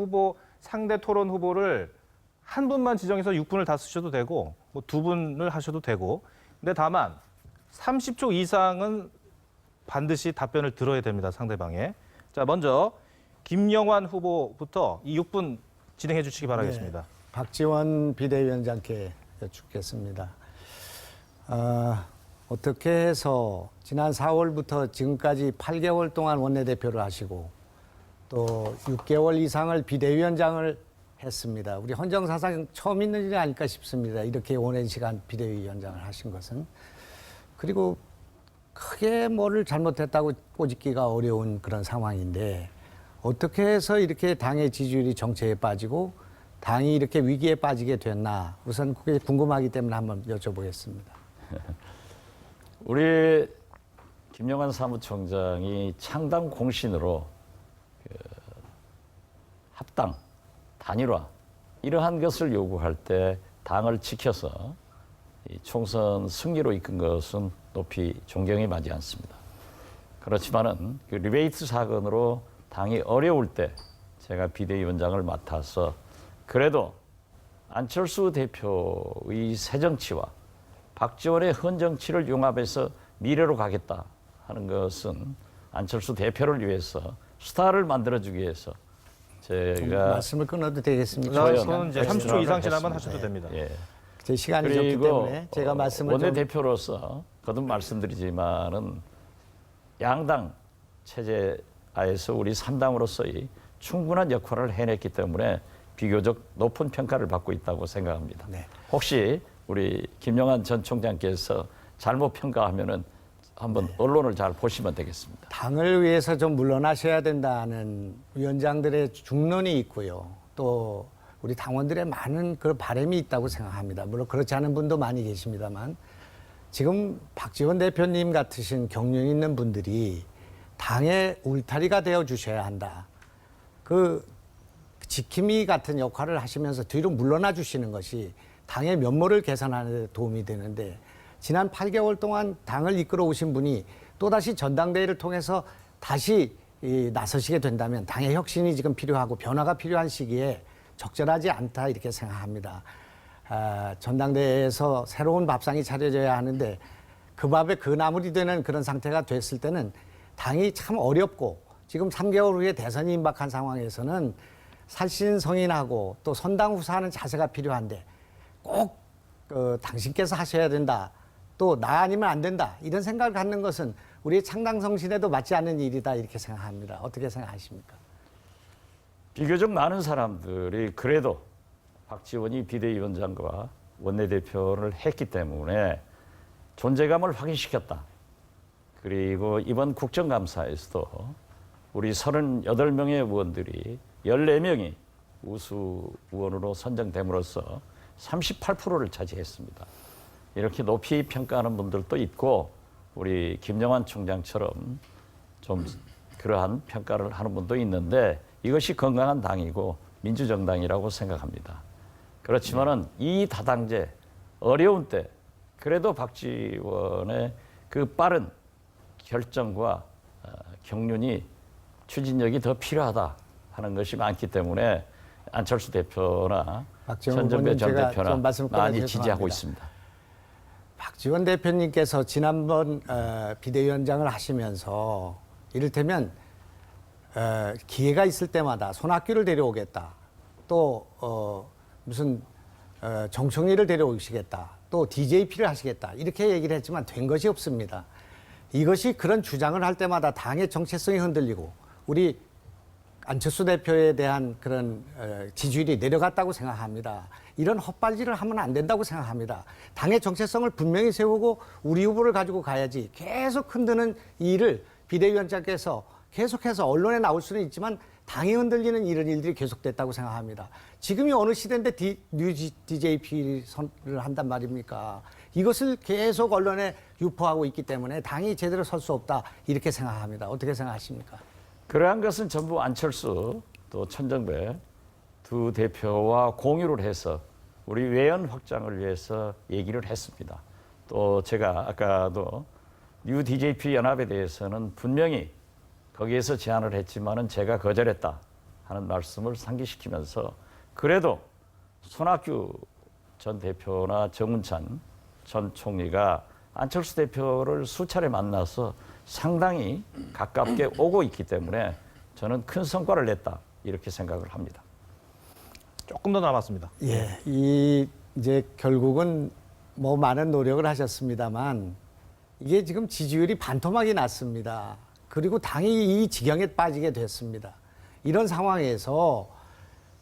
상대 토론 후보를 한 분만 지정해서 6분을 다 쓰셔도 되고, 뭐 2분을 하셔도 되고, 근데 다만 30초 이상은 반드시 답변을 들어야 됩니다, 상대방의. 자, 먼저 김영환 후보부터 이 6분 진행해 주시기 바라겠습니다. 네, 박지원 비대위원장께 여쭙겠습니다. 어떻게 해서 지난 4월부터 지금까지 8개월 동안 원내대표를 하시고 또 6개월 이상을 비대위원장을 했습니다. 우리 헌정사상 처음 있는 일이 아닐까 싶습니다. 이렇게 오랜 시간 비대위원장을 하신 것은. 그리고 크게 뭐를 잘못했다고 꼬집기가 어려운 그런 상황인데 어떻게 해서 이렇게 당의 지지율이 정체에 빠지고 당이 이렇게 위기에 빠지게 됐나 우선 그게 궁금하기 때문에 한번 여쭤보겠습니다. 우리 김영환 사무총장이 창당 공신으로 합당, 단일화 이러한 것을 요구할 때 당을 지켜서 이 총선 승리로 이끈 것은 높이 존경이 마지 않습니다. 그렇지만은 그 리베이트 사건으로 당이 어려울 때 제가 비대위원장을 맡아서 그래도 안철수 대표의 새 정치와 박지원의 헌 정치를 융합해서 미래로 가겠다 하는 것은 안철수 대표를 위해서 스타를 만들어주기 위해서 제가 말씀을 끊어도 되겠습니까? 그건 이제 30초 이상 지나면 하셔도 됩니다. 예. 제 시간이 적기 그리고 때문에 제가 말씀을 좀 원내대표로서 거듭 말씀드리지만은 양당 체제하에서 우리 3당으로서의 충분한 역할을 해냈기 때문에 비교적 높은 평가를 받고 있다고 생각합니다. 네. 혹시 우리 김영환 전 총장께서 잘못 평가하면은 한번 언론을 잘 보시면 되겠습니다. 당을 위해서 좀 물러나셔야 된다는 위원장들의 중론이 있고요. 또 우리 당원들의 많은 그 바람이 있다고 생각합니다. 물론 그렇지 않은 분도 많이 계십니다만 지금 박지원 대표님 같으신 경륜 있는 분들이 당의 울타리가 되어 주셔야 한다. 그 지킴이 같은 역할을 하시면서 뒤로 물러나 주시는 것이 당의 면모를 개선하는 데 도움이 되는데 지난 8개월 동안 당을 이끌어 오신 분이 또다시 전당대회를 통해서 다시 나서시게 된다면 당의 혁신이 지금 필요하고 변화가 필요한 시기에 적절하지 않다 이렇게 생각합니다. 전당대회에서 새로운 밥상이 차려져야 하는데 그 밥에 그 나물이 되는 그런 상태가 됐을 때는 당이 참 어렵고 지금 3개월 후에 대선이 임박한 상황에서는 살신성인하고 또 선당후사하는 자세가 필요한데 꼭 당신께서 하셔야 된다. 또 나 아니면 안 된다. 이런 생각을 갖는 것은 우리의 창당성신에도 맞지 않는 일이다 이렇게 생각합니다. 어떻게 생각하십니까? 비교적 많은 사람들이 그래도 박지원이 비대위원장과 원내대표를 했기 때문에 존재감을 확인시켰다. 그리고 이번 국정감사에서도 우리 38명의 의원들이 14명이 우수 의원으로 선정됨으로써 38%를 차지했습니다. 이렇게 높이 평가하는 분들도 있고 우리 김영환 총장처럼 좀 그러한 평가를 하는 분도 있는데 이것이 건강한 당이고 민주정당이라고 생각합니다. 그렇지만은 이 다당제 어려운 때 그래도 박지원의 그 빠른 결정과 경륜이 추진력이 더 필요하다 하는 것이 많기 때문에 안철수 대표나 전정배 전 대표나 많이 지지하고 있습니다. 박지원 대표님께서 지난번 비대위원장을 하시면서 이를테면 기회가 있을 때마다 손학규를 데려오겠다. 또 무슨 정청래를 데려오시겠다. 또 DJP를 하시겠다. 이렇게 얘기를 했지만 된 것이 없습니다. 이것이 그런 주장을 할 때마다 당의 정체성이 흔들리고 우리 안철수 대표에 대한 그런 지지율이 내려갔다고 생각합니다. 이런 헛발질을 하면 안 된다고 생각합니다. 당의 정체성을 분명히 세우고 우리 후보를 가지고 가야지 계속 흔드는 이 일을 비대위원장께서 계속해서 언론에 나올 수는 있지만 당이 흔들리는 이런 일들이 계속됐다고 생각합니다. 지금이 어느 시대인데 뉴 DJP를 한단 말입니까? 이것을 계속 언론에 유포하고 있기 때문에 당이 제대로 설 수 없다 이렇게 생각합니다. 어떻게 생각하십니까? 그러한 것은 전부 안철수 또 천정배 두 대표와 공유를 해서 우리 외연 확장을 위해서 얘기를 했습니다. 또 제가 아까도 뉴 DJP 연합에 대해서는 분명히 거기에서 제안을 했지만은 제가 거절했다 하는 말씀을 상기시키면서 그래도 손학규 전 대표나 정운찬 전 총리가 안철수 대표를 수차례 만나서 상당히 가깝게 오고 있기 때문에 저는 큰 성과를 냈다 이렇게 생각을 합니다. 조금 더 남았습니다. 예, 이제 결국은 뭐 많은 노력을 하셨습니다만 이게 지금 지지율이 반토막이 났습니다. 그리고 당이 이 지경에 빠지게 됐습니다. 이런 상황에서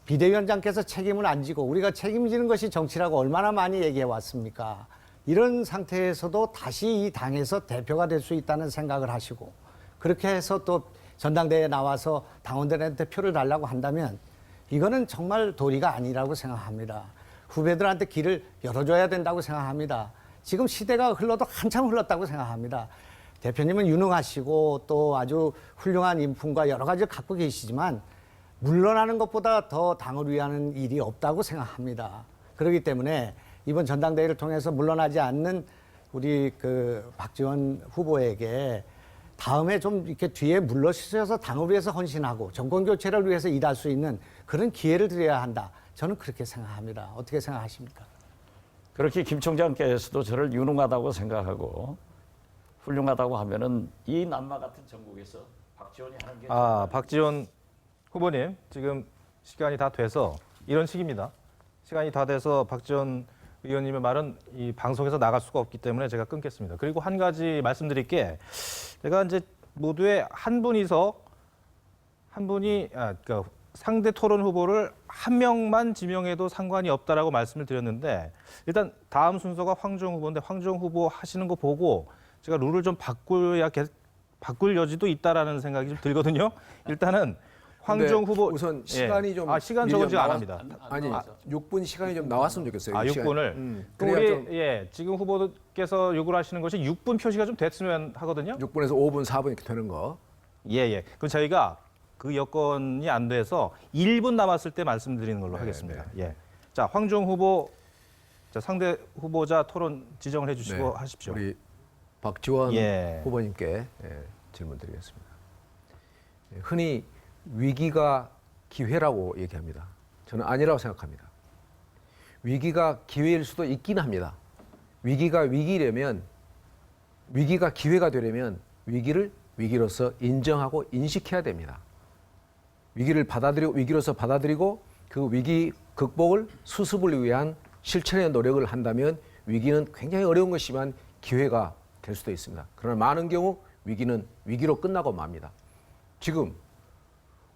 비대위원장께서 책임을 안 지고 우리가 책임지는 것이 정치라고 얼마나 많이 얘기해 왔습니까? 이런 상태에서도 다시 이 당에서 대표가 될 수 있다는 생각을 하시고 그렇게 해서 또 전당대회에 나와서 당원들한테 표를 달라고 한다면 이거는 정말 도리가 아니라고 생각합니다. 후배들한테 길을 열어줘야 된다고 생각합니다. 지금 시대가 흘러도 한참 흘렀다고 생각합니다. 대표님은 유능하시고 또 아주 훌륭한 인품과 여러 가지를 갖고 계시지만 물러나는 것보다 더 당을 위하는 일이 없다고 생각합니다. 그렇기 때문에 이번 전당대회를 통해서 물러나지 않는 우리 그 박지원 후보에게 다음에 좀 이렇게 뒤에 물러서셔서 당을 위해서 헌신하고 정권 교체를 위해서 일할 수 있는 그런 기회를 드려야 한다. 저는 그렇게 생각합니다. 어떻게 생각하십니까? 그렇게 김 총장께서도 저를 유능하다고 생각하고 훌륭하다고 하면은 이 남마 같은 전국에서 박지원이 하는 게 박지원 후보님 지금 시간이 다 돼서 이런 식입니다. 시간이 다 돼서 박지원 의원님의 말은 이 방송에서 나갈 수가 없기 때문에 제가 끊겠습니다. 그리고 한 가지 말씀드릴 게 제가 이제 모두에 한 분이 그러니까 상대 토론 후보를 한 명만 지명해도 상관이 없다라고 말씀을 드렸는데 일단 다음 순서가 황교안 후보인데 황교안 후보 하시는 거 보고 제가 룰을 좀 바꿀 여지도 있다라는 생각이 좀 들거든요. 일단은 황종 근데 후보 우선 시간이 좀 시간 미리 적은 좀 지안 나왔- 합니다. 아니 6분 시간이 좀 나왔으면 좋겠어요. 6분을. 또 그래야 우리 좀 지금 후보께서 요구를 하시는 것이 6분 표시가 좀 됐으면 하거든요. 6분에서 5분, 4분 이렇게 되는 거. 예. 그럼 저희가 그 여건이 안 돼서 1분 남았을 때 말씀드리는 걸로 네, 하겠습니다. 예. 자, 황종 후보 자, 상대 후보자 토론 지정을 해 주시고 네, 하십시오. 우리 박지원 예. 후보님께 질문 드리겠습니다. 흔히 위기가 기회라고 얘기합니다. 저는 아니라고 생각합니다. 위기가 기회일 수도 있긴 합니다. 위기가 위기라면, 위기가 기회가 되려면 위기를 위기로서 인정하고 인식해야 됩니다. 위기로서 받아들이고 그 위기 극복을 수습을 위한 실천의 노력을 한다면 위기는 굉장히 어려운 것이지만 기회가 될 수도 있습니다. 그러나 많은 경우 위기는 위기로 끝나고 맙니다. 지금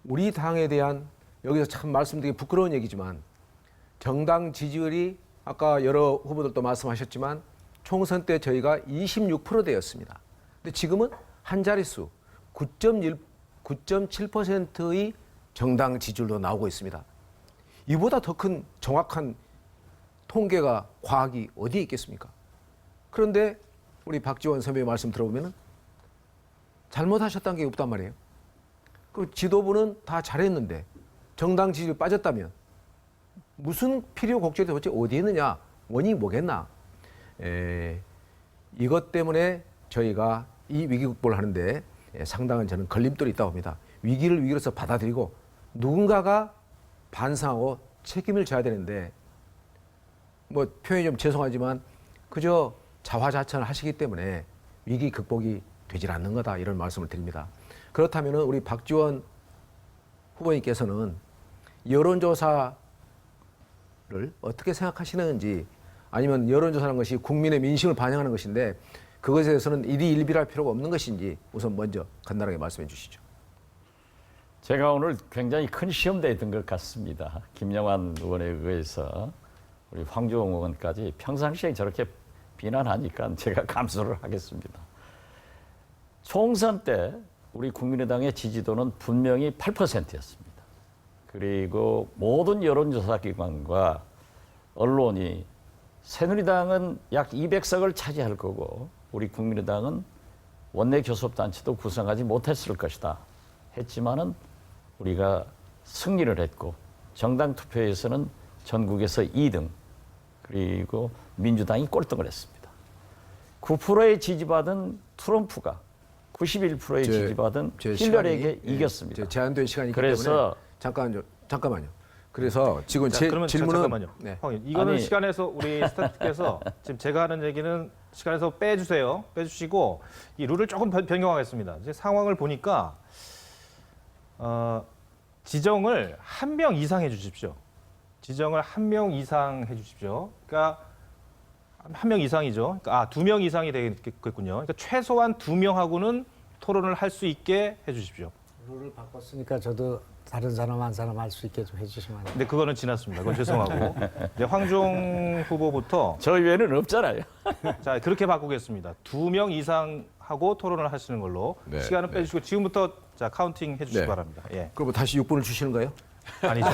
우리 당에 대한 여기서 참 말씀드리기 부끄러운 얘기지만 정당 지지율이 아까 여러 후보들도 말씀하셨지만 총선 때 저희가 26%대였습니다. 근데 지금은 한 자릿수 9.7%의 정당 지지율도 나오고 있습니다. 이보다 더 큰 정확한 통계가 과학이 어디에 있겠습니까? 그런데 우리 박지원 선배의 말씀 들어보면 잘못하셨다는 게 없단 말이에요. 그 지도부는 다 잘했는데 정당 지지율이 빠졌다면 무슨 필요 곡절이 도대체 어디에 있느냐? 원인이 뭐겠나? 이것 때문에 저희가 이 위기 극복을 하는데 상당한 저는 걸림돌이 있다고 봅니다. 위기를 위기로서 받아들이고 누군가가 반성하고 책임을 져야 되는데 뭐 표현이 좀 죄송하지만 그저 자화자찬을 하시기 때문에 위기 극복이 되질 않는 거다 이런 말씀을 드립니다. 그렇다면 우리 박지원 후보님께서는 여론조사를 어떻게 생각하시는지 아니면 여론조사라는 것이 국민의 민심을 반영하는 것인데 그것에 대해서는 일희일비할 필요가 없는 것인지 우선 먼저 간단하게 말씀해 주시죠. 제가 오늘 굉장히 큰 시험대에 든 것 같습니다. 김영환 의원에 의해서 우리 황교안 의원까지 평상시에 저렇게 비난하니까 제가 감수를 하겠습니다. 총선 때 우리 국민의당의 지지도는 분명히 8%였습니다. 그리고 모든 여론조사 기관과 언론이 새누리당은 약 200석을 차지할 거고 우리 국민의당은 원내 교섭단체도 구성하지 못했을 것이다 했지만은 우리가 승리를 했고 정당 투표에서는 전국에서 2등 그리고 민주당이 꼴등을 했습니다. 9%의 지지받은 트럼프가 91%의 지지받은 힐러리에게 이겼습니다. 제한된 시간이기 그래서 때문에 잠깐만요. 그래서 지금 제 그러면 질문은 잠깐만요. 네. 이거는 아니, 시간에서 우리 스태프께서 지금 제가 하는 얘기는 시간에서 빼주세요. 빼주시고 이 룰을 조금 변경하겠습니다. 이제 상황을 보니까 지정을 한 명 이상 해주십시오. 지정을 한 명 이상 해주십시오. 그러니까 한 명 이상이죠. 그러니까 2명 이상이 되겠군요. 그러니까 최소한 2명하고는 토론을 할 수 있게 해주십시오. 룰을 바꿨으니까 저도 다른 사람 한 사람 할 수 있게 좀 해주시면 안 돼요? 근데 그거는 지났습니다. 그건 죄송하고. 이제 황종 후보부터 저 외에는 없잖아요. 자 그렇게 바꾸겠습니다. 2명 이상 하고 토론을 하시는 걸로 네, 시간을 네. 빼주시고 지금부터 자 카운팅 해주시기 네. 바랍니다. 예, 그럼 다시 6분을 주시는 거예요? 아니죠.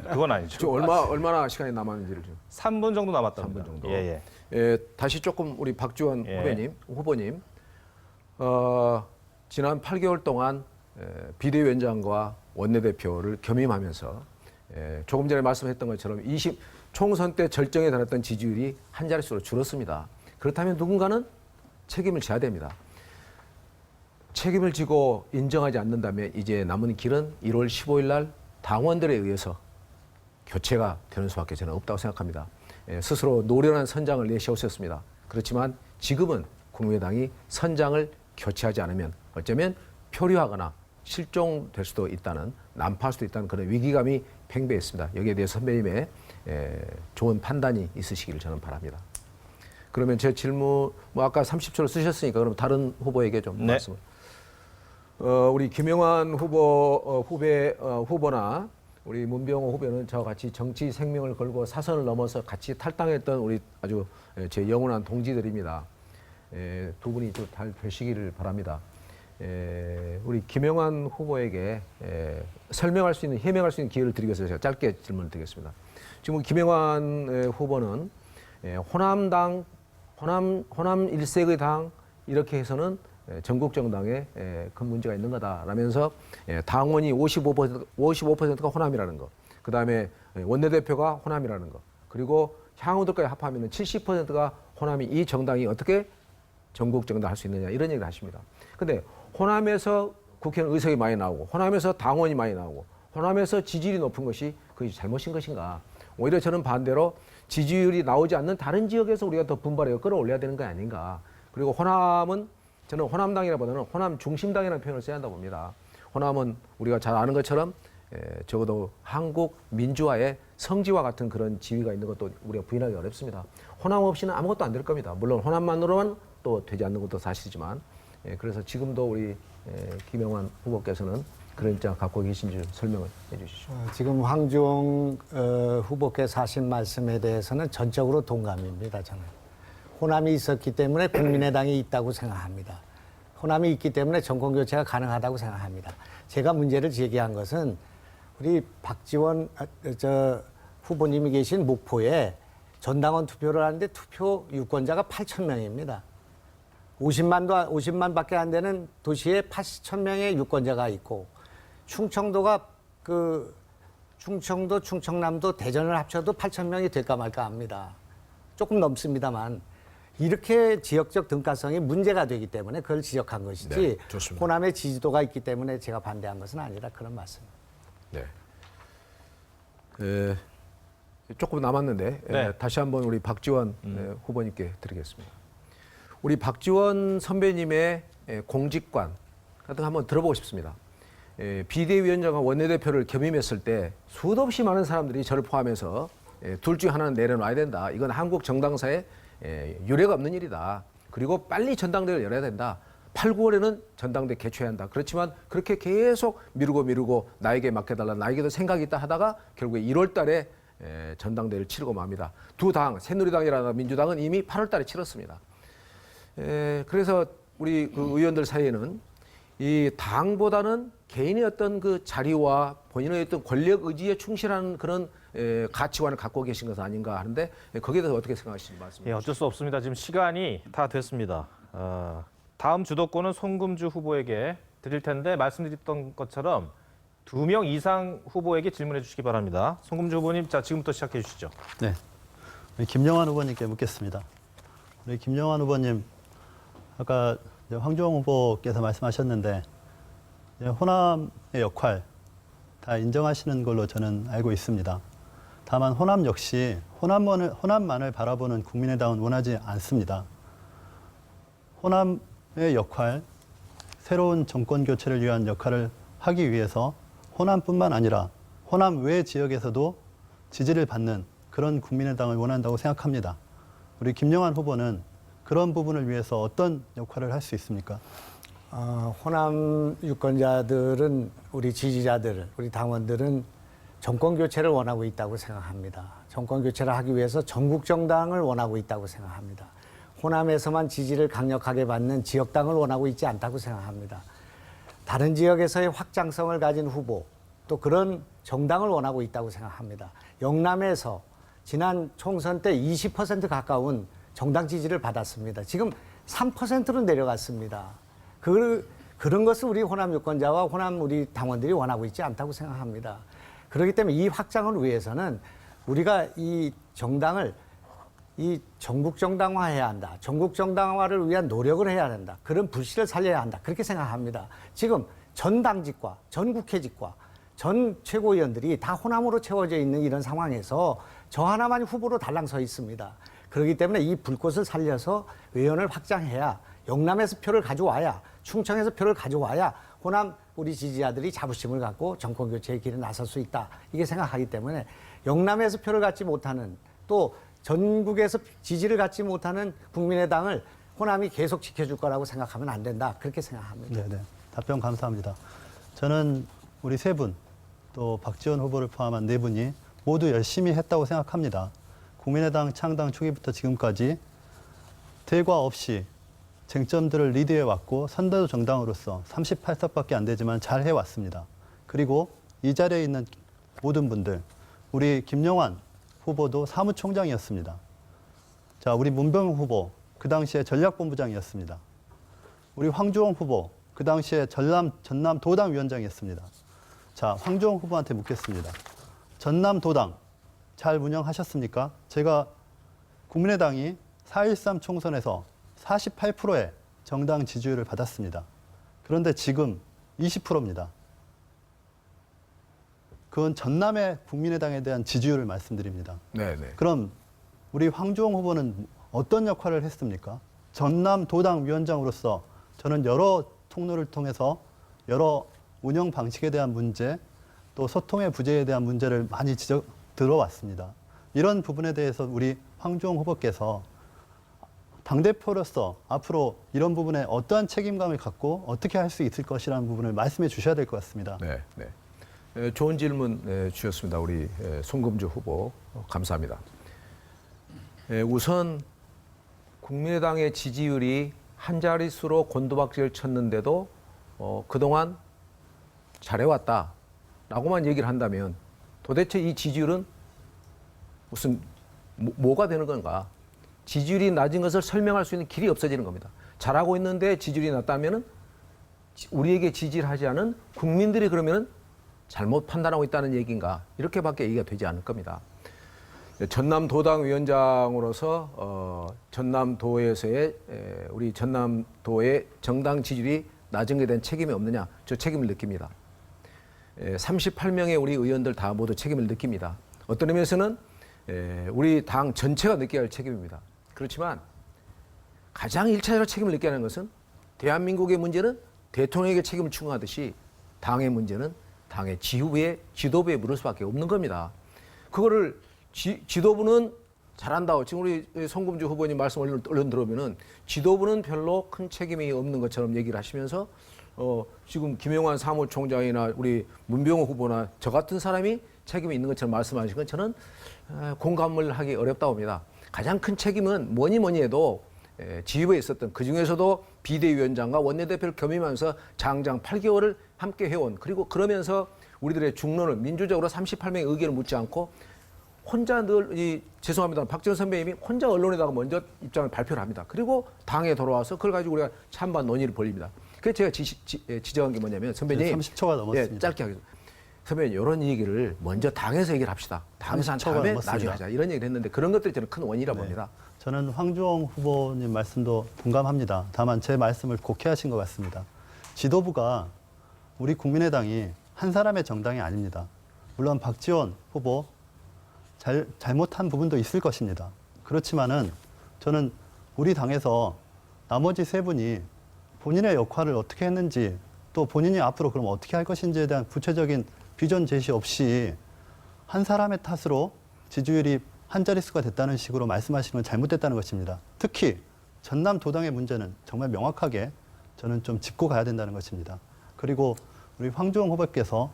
그건 아니죠. 저 얼마나 시간이 남았는지를 좀. 3분 정도 남았답니다. 3분 정도. 예. 다시 조금 우리 박지원 예. 후보님, 지난 8개월 동안 비대위원장과 원내대표를 겸임하면서 조금 전에 말씀했던 것처럼 총선 때 절정에 달했던 지지율이 한 자릿수로 줄었습니다. 그렇다면 누군가는 책임을 져야 됩니다. 책임을 지고 인정하지 않는다면 이제 남은 길은 1월 15일 날 당원들에 의해서 교체가 되는 수밖에 저는 없다고 생각합니다. 스스로 노련한 선장을 내세우셨습니다. 그렇지만 지금은 국민의당이 선장을 교체하지 않으면 어쩌면 표류하거나 실종될 수도 있다는 난파할 수도 있다는 그런 위기감이 팽배했습니다. 여기에 대해서 선배님의 좋은 판단이 있으시기를 저는 바랍니다. 그러면 제 질문 아까 30초를 쓰셨으니까 그럼 다른 후보에게 좀 네. 말씀을. 우리 김영환 후보나 우리 문병호 후보는 저와 같이 정치 생명을 걸고 사선을 넘어서 같이 탈당했던 우리 아주 제 영원한 동지들입니다. 두 분이 좀 잘 되시기를 바랍니다. 우리 김영환 후보에게 설명할 수 있는, 해명할 수 있는 기회를 드리기 위해서 제가 짧게 질문을 드리겠습니다. 지금 김영환 후보는 호남당, 호남 1색의 당 이렇게 해서는 전국 정당에 큰 문제가 있는 거다라면서 당원이 55%가 호남이라는 거, 그 다음에 원내대표가 호남이라는 거, 그리고 향후들까지 합하면 70%가 호남이 이 정당이 어떻게 전국 정당 할 수 있느냐 이런 얘기를 하십니다. 근데 호남에서 국회의원 의석이 많이 나오고 호남에서 당원이 많이 나오고 호남에서 지지율이 높은 것이 그것이 잘못인 것인가? 오히려 저는 반대로 지지율이 나오지 않는 다른 지역에서 우리가 더 분발해서 끌어올려야 되는 거 아닌가? 그리고 호남은 저는 호남당이라보다는 호남 중심당이라는 표현을 써야 한다고 봅니다. 호남은 우리가 잘 아는 것처럼 적어도 한국 민주화의 성지와 같은 그런 지위가 있는 것도 우리가 부인하기 어렵습니다. 호남 없이는 아무것도 안 될 겁니다. 물론 호남만으로는 또 되지 않는 것도 사실이지만 그래서 지금도 우리 김영환 후보께서는 그런 입장을 갖고 계신 줄 설명을 해 주시죠. 지금 황종 후보께서 하신 말씀에 대해서는 전적으로 동감입니다. 저는 호남이 있었기 때문에 국민의당이 있다고 생각합니다. 호남이 있기 때문에 정권 교체가 가능하다고 생각합니다. 제가 문제를 제기한 것은 우리 박지원 후보님이 계신 목포에 전당원 투표를 하는데 투표 유권자가 8,000명입니다. 50만밖에 안 되는 도시에 8,000명의 유권자가 있고 충청도가 충청도, 충청남도, 대전을 합쳐도 8,000명이 될까 말까 합니다. 조금 넘습니다만 이렇게 지역적 등가성이 문제가 되기 때문에 그걸 지적한 것이지 네, 좋습니다. 호남의 지지도가 있기 때문에 제가 반대한 것은 아니라 그런 말씀입니다. 네. 조금 남았는데 네. 다시 한번 우리 박지원 후보님께 드리겠습니다. 우리 박지원 선배님의 공직관 같은 거 한번 들어보고 싶습니다. 비대위원장과 원내대표를 겸임했을 때 수도 없이 많은 사람들이 저를 포함해서 둘 중 하나는 내려놔야 된다. 이건 한국 정당사에 유례가 없는 일이다. 그리고 빨리 전당대회를 열어야 된다. 8, 9월에는 전당대 개최해야 한다. 그렇지만 그렇게 계속 미루고 나에게 맡겨달라. 나에게도 생각이 있다 하다가 결국에 1월 달에 전당대회를 치르고 맙니다. 두 당, 새누리당이라든가 민주당은 이미 8월 달에 치렀습니다. 그래서 우리 그 의원들 사이에는 이 당보다는 개인의 어떤 그 자리와 본인의 어떤 권력 의지에 충실하는 그런 가치관을 갖고 계신 것은 아닌가 하는데 거기에 대해서 어떻게 생각하시는지 말씀해 주시죠. 어쩔 수 없습니다. 지금 시간이 다 됐습니다. 다음 주도권은 송금주 후보에게 드릴 텐데 말씀드렸던 것처럼 2명 이상 후보에게 질문해 주시기 바랍니다. 송금주 후보님, 자 지금부터 시작해 주시죠. 네, 우리 김영환 후보님께 묻겠습니다. 우리 김영환 후보님, 아까 이제 황교안 후보께서 말씀하셨는데 이제 호남의 역할 다 인정하시는 걸로 저는 알고 있습니다. 다만 호남 역시 호남만을 바라보는 국민의당은 원하지 않습니다. 호남의 역할, 새로운 정권 교체를 위한 역할을 하기 위해서 호남뿐만 아니라 호남 외 지역에서도 지지를 받는 그런 국민의당을 원한다고 생각합니다. 우리 김영환 후보는 그런 부분을 위해서 어떤 역할을 할 수 있습니까? 호남 유권자들은 우리 지지자들, 우리 당원들은 정권 교체를 원하고 있다고 생각합니다. 정권 교체를 하기 위해서 전국 정당을 원하고 있다고 생각합니다. 호남에서만 지지를 강력하게 받는 지역당을 원하고 있지 않다고 생각합니다. 다른 지역에서의 확장성을 가진 후보, 또 그런 정당을 원하고 있다고 생각합니다. 영남에서 지난 총선 때 20% 가까운 정당 지지를 받았습니다. 지금 3%로 내려갔습니다. 그런 것을 우리 호남 유권자와 호남 우리 당원들이 원하고 있지 않다고 생각합니다. 그렇기 때문에 이 확장을 위해서는 우리가 이 정당을 이 전국 정당화해야 한다. 전국 정당화를 위한 노력을 해야 된다. 그런 불씨를 살려야 한다. 그렇게 생각합니다. 지금 전 당직과 전 국회직과 전 최고위원들이 다 호남으로 채워져 있는 이런 상황에서 저 하나만이 후보로 달랑 서 있습니다. 그렇기 때문에 이 불꽃을 살려서 의원을 확장해야 영남에서 표를 가져와야 충청에서 표를 가져와야 호남 우리 지지자들이 자부심을 갖고 정권 교체의 길에 나설 수 있다. 이게 생각하기 때문에 영남에서 표를 갖지 못하는 또 전국에서 지지를 갖지 못하는 국민의당을 호남이 계속 지켜줄 거라고 생각하면 안 된다. 그렇게 생각합니다. 네. 답변 감사합니다. 저는 우리 세 분, 또 박지원 후보를 포함한 네 분이 모두 열심히 했다고 생각합니다. 국민의당 창당 초기부터 지금까지 대과 없이 쟁점들을 리드해 왔고 선대도 정당으로서 38석밖에 안 되지만 잘 해왔습니다. 그리고 이 자리에 있는 모든 분들, 우리 김영환 후보도 사무총장이었습니다. 자, 우리 문병 후보 그 당시에 전략본부장이었습니다. 우리 황주홍 후보 그 당시에 전남 도당 위원장이었습니다. 자, 황주홍 후보한테 묻겠습니다. 전남 도당 잘 운영하셨습니까? 제가 국민의당이 4.13 총선에서 48%의 정당 지지율을 받았습니다. 그런데 지금 20%입니다. 그건 전남의 국민의당에 대한 지지율을 말씀드립니다. 네, 네. 그럼 우리 황주홍 후보는 어떤 역할을 했습니까? 전남 도당 위원장으로서 저는 여러 통로를 통해서 여러 운영 방식에 대한 문제, 또 소통의 부재에 대한 문제를 많이 들어왔습니다. 이런 부분에 대해서 우리 황주홍 후보께서 당대표로서 앞으로 이런 부분에 어떠한 책임감을 갖고 어떻게 할 수 있을 것이라는 부분을 말씀해 주셔야 될 것 같습니다. 네, 네. 좋은 질문 주셨습니다. 우리 송금주 후보 감사합니다. 우선 국민의당의 지지율이 한 자릿수로 곤두박질을 쳤는데도 그동안 잘해왔다라고만 얘기를 한다면 도대체 이 지지율은 무슨 뭐가 되는 건가? 지지율이 낮은 것을 설명할 수 있는 길이 없어지는 겁니다. 잘하고 있는데 지지율이 낮다면은 우리에게 지지를 하지 않은 국민들이 그러면은 잘못 판단하고 있다는 얘기인가? 이렇게밖에 얘기가 되지 않을 겁니다. 전남도당 위원장으로서 전남도에서의 우리 전남도의 정당 지지율이 낮은 것에 대한 책임이 없느냐? 저 책임을 느낍니다. 38명의 우리 의원들 다 모두 책임을 느낍니다. 어떤 의미에서는 우리 당 전체가 느껴야 할 책임입니다. 그렇지만 가장 1차적으로 책임을 느껴야 하는 것은 대한민국의 문제는 대통령에게 책임을 추궁하듯이 당의 문제는 당의 지도부에 물을 수밖에 없는 겁니다. 그거를 지도부는 잘한다고 지금 우리 송금주 후보님 말씀 얼른 들어보면은 지도부는 별로 큰 책임이 없는 것처럼 얘기를 하시면서 지금 김영환 사무총장이나 우리 문병호 후보나 저 같은 사람이 책임이 있는 것처럼 말씀하신 건 저는 공감을 하기 어렵다고 봅니다. 가장 큰 책임은 뭐니 해도 지휘부에 있었던 그중에서도 비대위원장과 원내대표를 겸임하면서 장장 8개월을 함께 해온 그리고 그러면서 우리들의 중론을 민주적으로 38명의 의견을 묻지 않고 혼자 늘 죄송합니다. 박지원 선배님이 혼자 언론에다가 먼저 입장을 발표를 합니다. 그리고 당에 돌아와서 그걸 가지고 우리가 찬반 논의를 벌입니다. 그래서 제가 지적한 게 뭐냐면 선배님 30초가 넘었습니다. 짧게 하겠습니다. 선배님 이런 얘기를 먼저 당에서 얘기를 합시다. 당에서 한 다음에 넘었습니다. 나중에 하자. 이런 얘기를 했는데 그런 것들이 저는 큰 원인이라고 봅니다. 저는 황주홍 후보님 말씀도 공감합니다. 다만 제 말씀을 곡해하신 것 같습니다. 지도부가 우리 국민의당이 한 사람의 정당이 아닙니다. 물론 박지원 후보 잘못한 부분도 있을 것입니다. 그렇지만은 저는 우리 당에서 나머지 세 분이 본인의 역할을 어떻게 했는지 또 본인이 앞으로 그럼 어떻게 할 것인지에 대한 구체적인 비전 제시 없이 한 사람의 탓으로 지지율이 한 자릿수가 됐다는 식으로 말씀하시는 건 잘못됐다는 것입니다. 특히 전남 도당의 문제는 정말 명확하게 저는 좀 짚고 가야 된다는 것입니다. 그리고 우리 황주홍 후보께서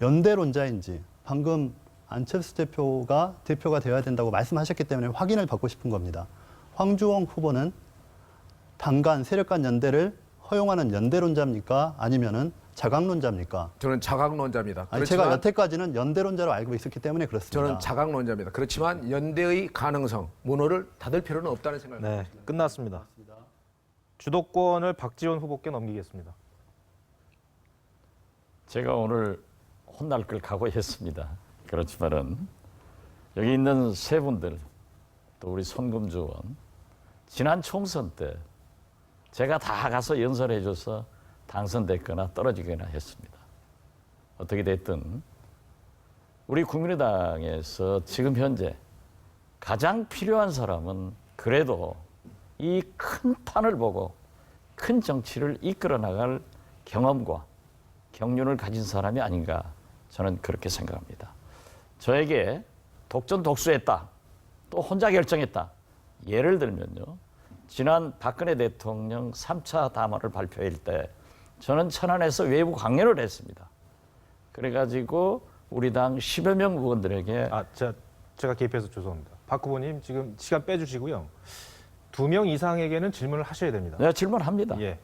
연대론자인지 방금 안철수 대표가 되어야 된다고 말씀하셨기 때문에 확인을 받고 싶은 겁니다. 황주홍 후보는 당 간 세력 간 연대를 허용하는 연대론자입니까? 아니면은 자강론자입니까? 저는 자강론자입니다. 아니, 제가 여태까지는 연대론자로 알고 있었기 때문에 그렇습니다. 저는 자강론자입니다. 그렇지만 연대의 가능성, 문호를 닫을 필요는 없다는 생각을 네, 합니다. 끝났습니다. 주도권을 박지원 후보께 넘기겠습니다. 제가 오늘 혼날 걸 각오했습니다. 그렇지만은 여기 있는 세 분들 또 우리 손금주 의원 지난 총선 때 제가 다 가서 연설해줘서 당선됐거나 떨어지거나 했습니다. 어떻게 됐든 우리 국민의당에서 지금 현재 가장 필요한 사람은 그래도 이 큰 판을 보고 큰 정치를 이끌어 나갈 경험과 경륜을 가진 사람이 아닌가 저는 그렇게 생각합니다. 저에게 독전독수했다. 또 혼자 결정했다. 예를 들면요. 지난 박근혜 대통령 3차 담화를 발표할 때 저는 천안에서 외부 강연을 했습니다. 그래가지고 우리 당 10여 명 의원들에게 제가 개입해서 죄송합니다. 박 후보님 지금 시간 빼주시고요. 2명 이상에게는 질문을 하셔야 됩니다. 내가 질문합니다. 예.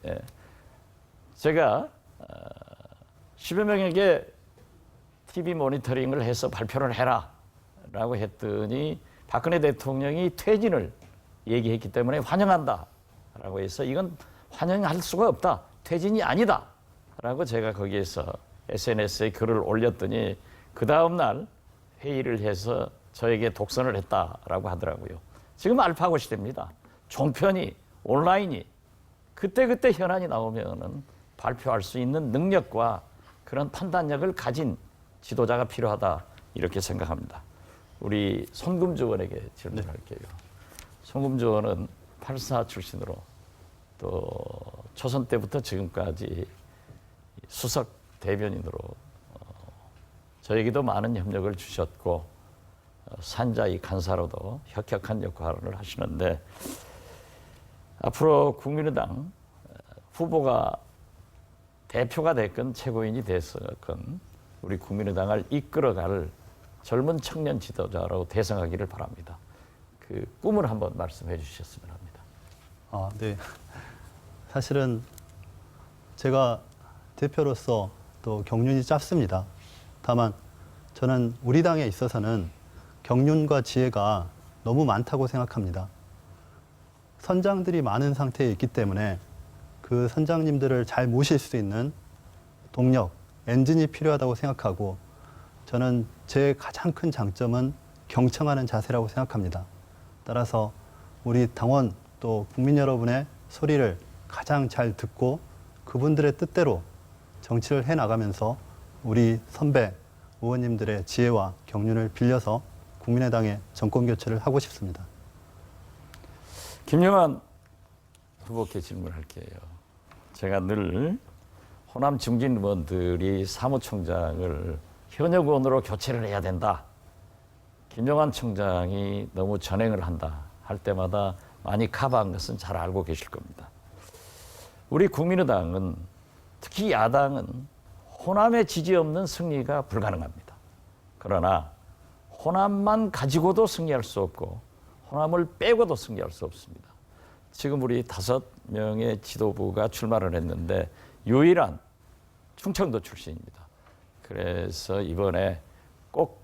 제가 10여 명에게 TV 모니터링을 해서 발표를 해라라고 했더니 박근혜 대통령이 퇴진을 얘기했기 때문에 환영한다라고 해서 이건 환영할 수가 없다. 퇴진이 아니다라고 제가 거기에서 SNS에 글을 올렸더니 그 다음 날 회의를 해서 저에게 독선을 했다라고 하더라고요. 지금 알파고 시대입니다. 종편이 온라인이 그때그때 현안이 나오면은 발표할 수 있는 능력과 그런 판단력을 가진 지도자가 필요하다 이렇게 생각합니다. 우리 손금주 의원에게 질문할게요. 손금주 의원은 84 출신으로 또 초선 때부터 지금까지 수석 대변인으로 저에게도 많은 협력을 주셨고 산자이 간사로도 혁혁한 역할을 하시는데 앞으로 국민의당 후보가 대표가 됐건 최고인이 됐건 우리 국민의당을 이끌어갈 젊은 청년 지도자로 대성하기를 바랍니다. 그 꿈을 한번 말씀해 주셨으면 합니다. 네. 사실은 제가 대표로서 또 경륜이 짧습니다. 다만 저는 우리 당에 있어서는 경륜과 지혜가 너무 많다고 생각합니다. 선장들이 많은 상태에 있기 때문에 그 선장님들을 잘 모실 수 있는 동력, 엔진이 필요하다고 생각하고 저는 제 가장 큰 장점은 경청하는 자세라고 생각합니다. 따라서 우리 당원 또 국민 여러분의 소리를 가장 잘 듣고 그분들의 뜻대로 정치를 해나가면서 우리 선배 의원님들의 지혜와 경륜을 빌려서 국민의당의 정권 교체를 하고 싶습니다. 김영환 후보께 질문할게요. 제가 늘 호남 중진 의원들이 사무총장을 현역 의원으로 교체를 해야 된다. 김영환 총장이 너무 전횡을 한다 할 때마다 많이 커버한 것은 잘 알고 계실 겁니다. 우리 국민의당은 특히 야당은 호남의 지지 없는 승리가 불가능합니다. 그러나 호남만 가지고도 승리할 수 없고 호남을 빼고도 승리할 수 없습니다. 지금 우리 5명의 지도부가 출마를 했는데 유일한 충청도 출신입니다. 그래서 이번에 꼭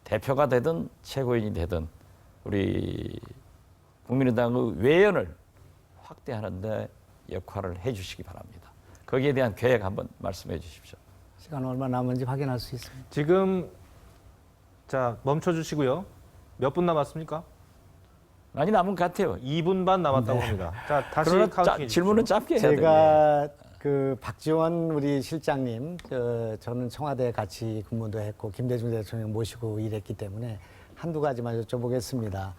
대표가 되든 최고인이 되든 우리 국민의당의 외연을 확대하는 데 역할을 해 주시기 바랍니다. 거기에 대한 계획 한번 말씀해 주십시오. 시간 얼마 남은지 확인할 수 있습니다. 지금 자 멈춰주시고요. 몇 분 남았습니까? 많이 남은 것 같아요. 2분 반 남았다고 합니다. 자 다시 그러나 카운팅해 주십시오. 질문은 짧게 해야 돼요. 제가 그 박지원 우리 실장님, 저는 청와대에 같이 근무도 했고 김대중 대통령 모시고 일했기 때문에 한두 가지만 여쭤보겠습니다.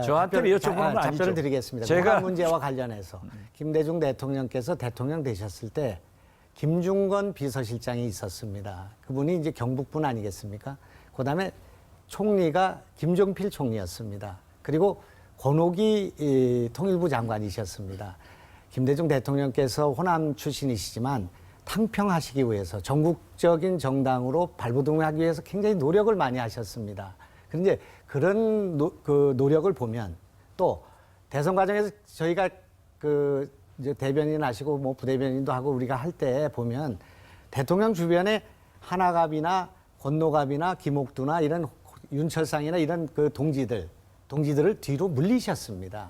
저한테 여쭤보는 건 아니죠. 답변을 드리겠습니다. 제가- 북한 문제와 관련해서 김대중 대통령께서 대통령 되셨을 때 김중건 비서실장이 있었습니다. 그분이 이제 경북분 아니겠습니까? 그다음에 총리가 김종필 총리였습니다. 그리고 권오기 통일부 장관이셨습니다. 김대중 대통령께서 호남 출신이시지만 탕평하시기 위해서 전국적인 정당으로 발돋움하기 위해서 굉장히 노력을 많이 하셨습니다. 그런데 그런 그 노력을 보면 또 대선 과정에서 저희가 이제 대변인 하시고 뭐 부대변인도 하고 우리가 할 때 보면 대통령 주변에 하나갑이나 권노갑이나 김옥두나 이런 윤철상이나 이런 그 동지들을 뒤로 물리셨습니다.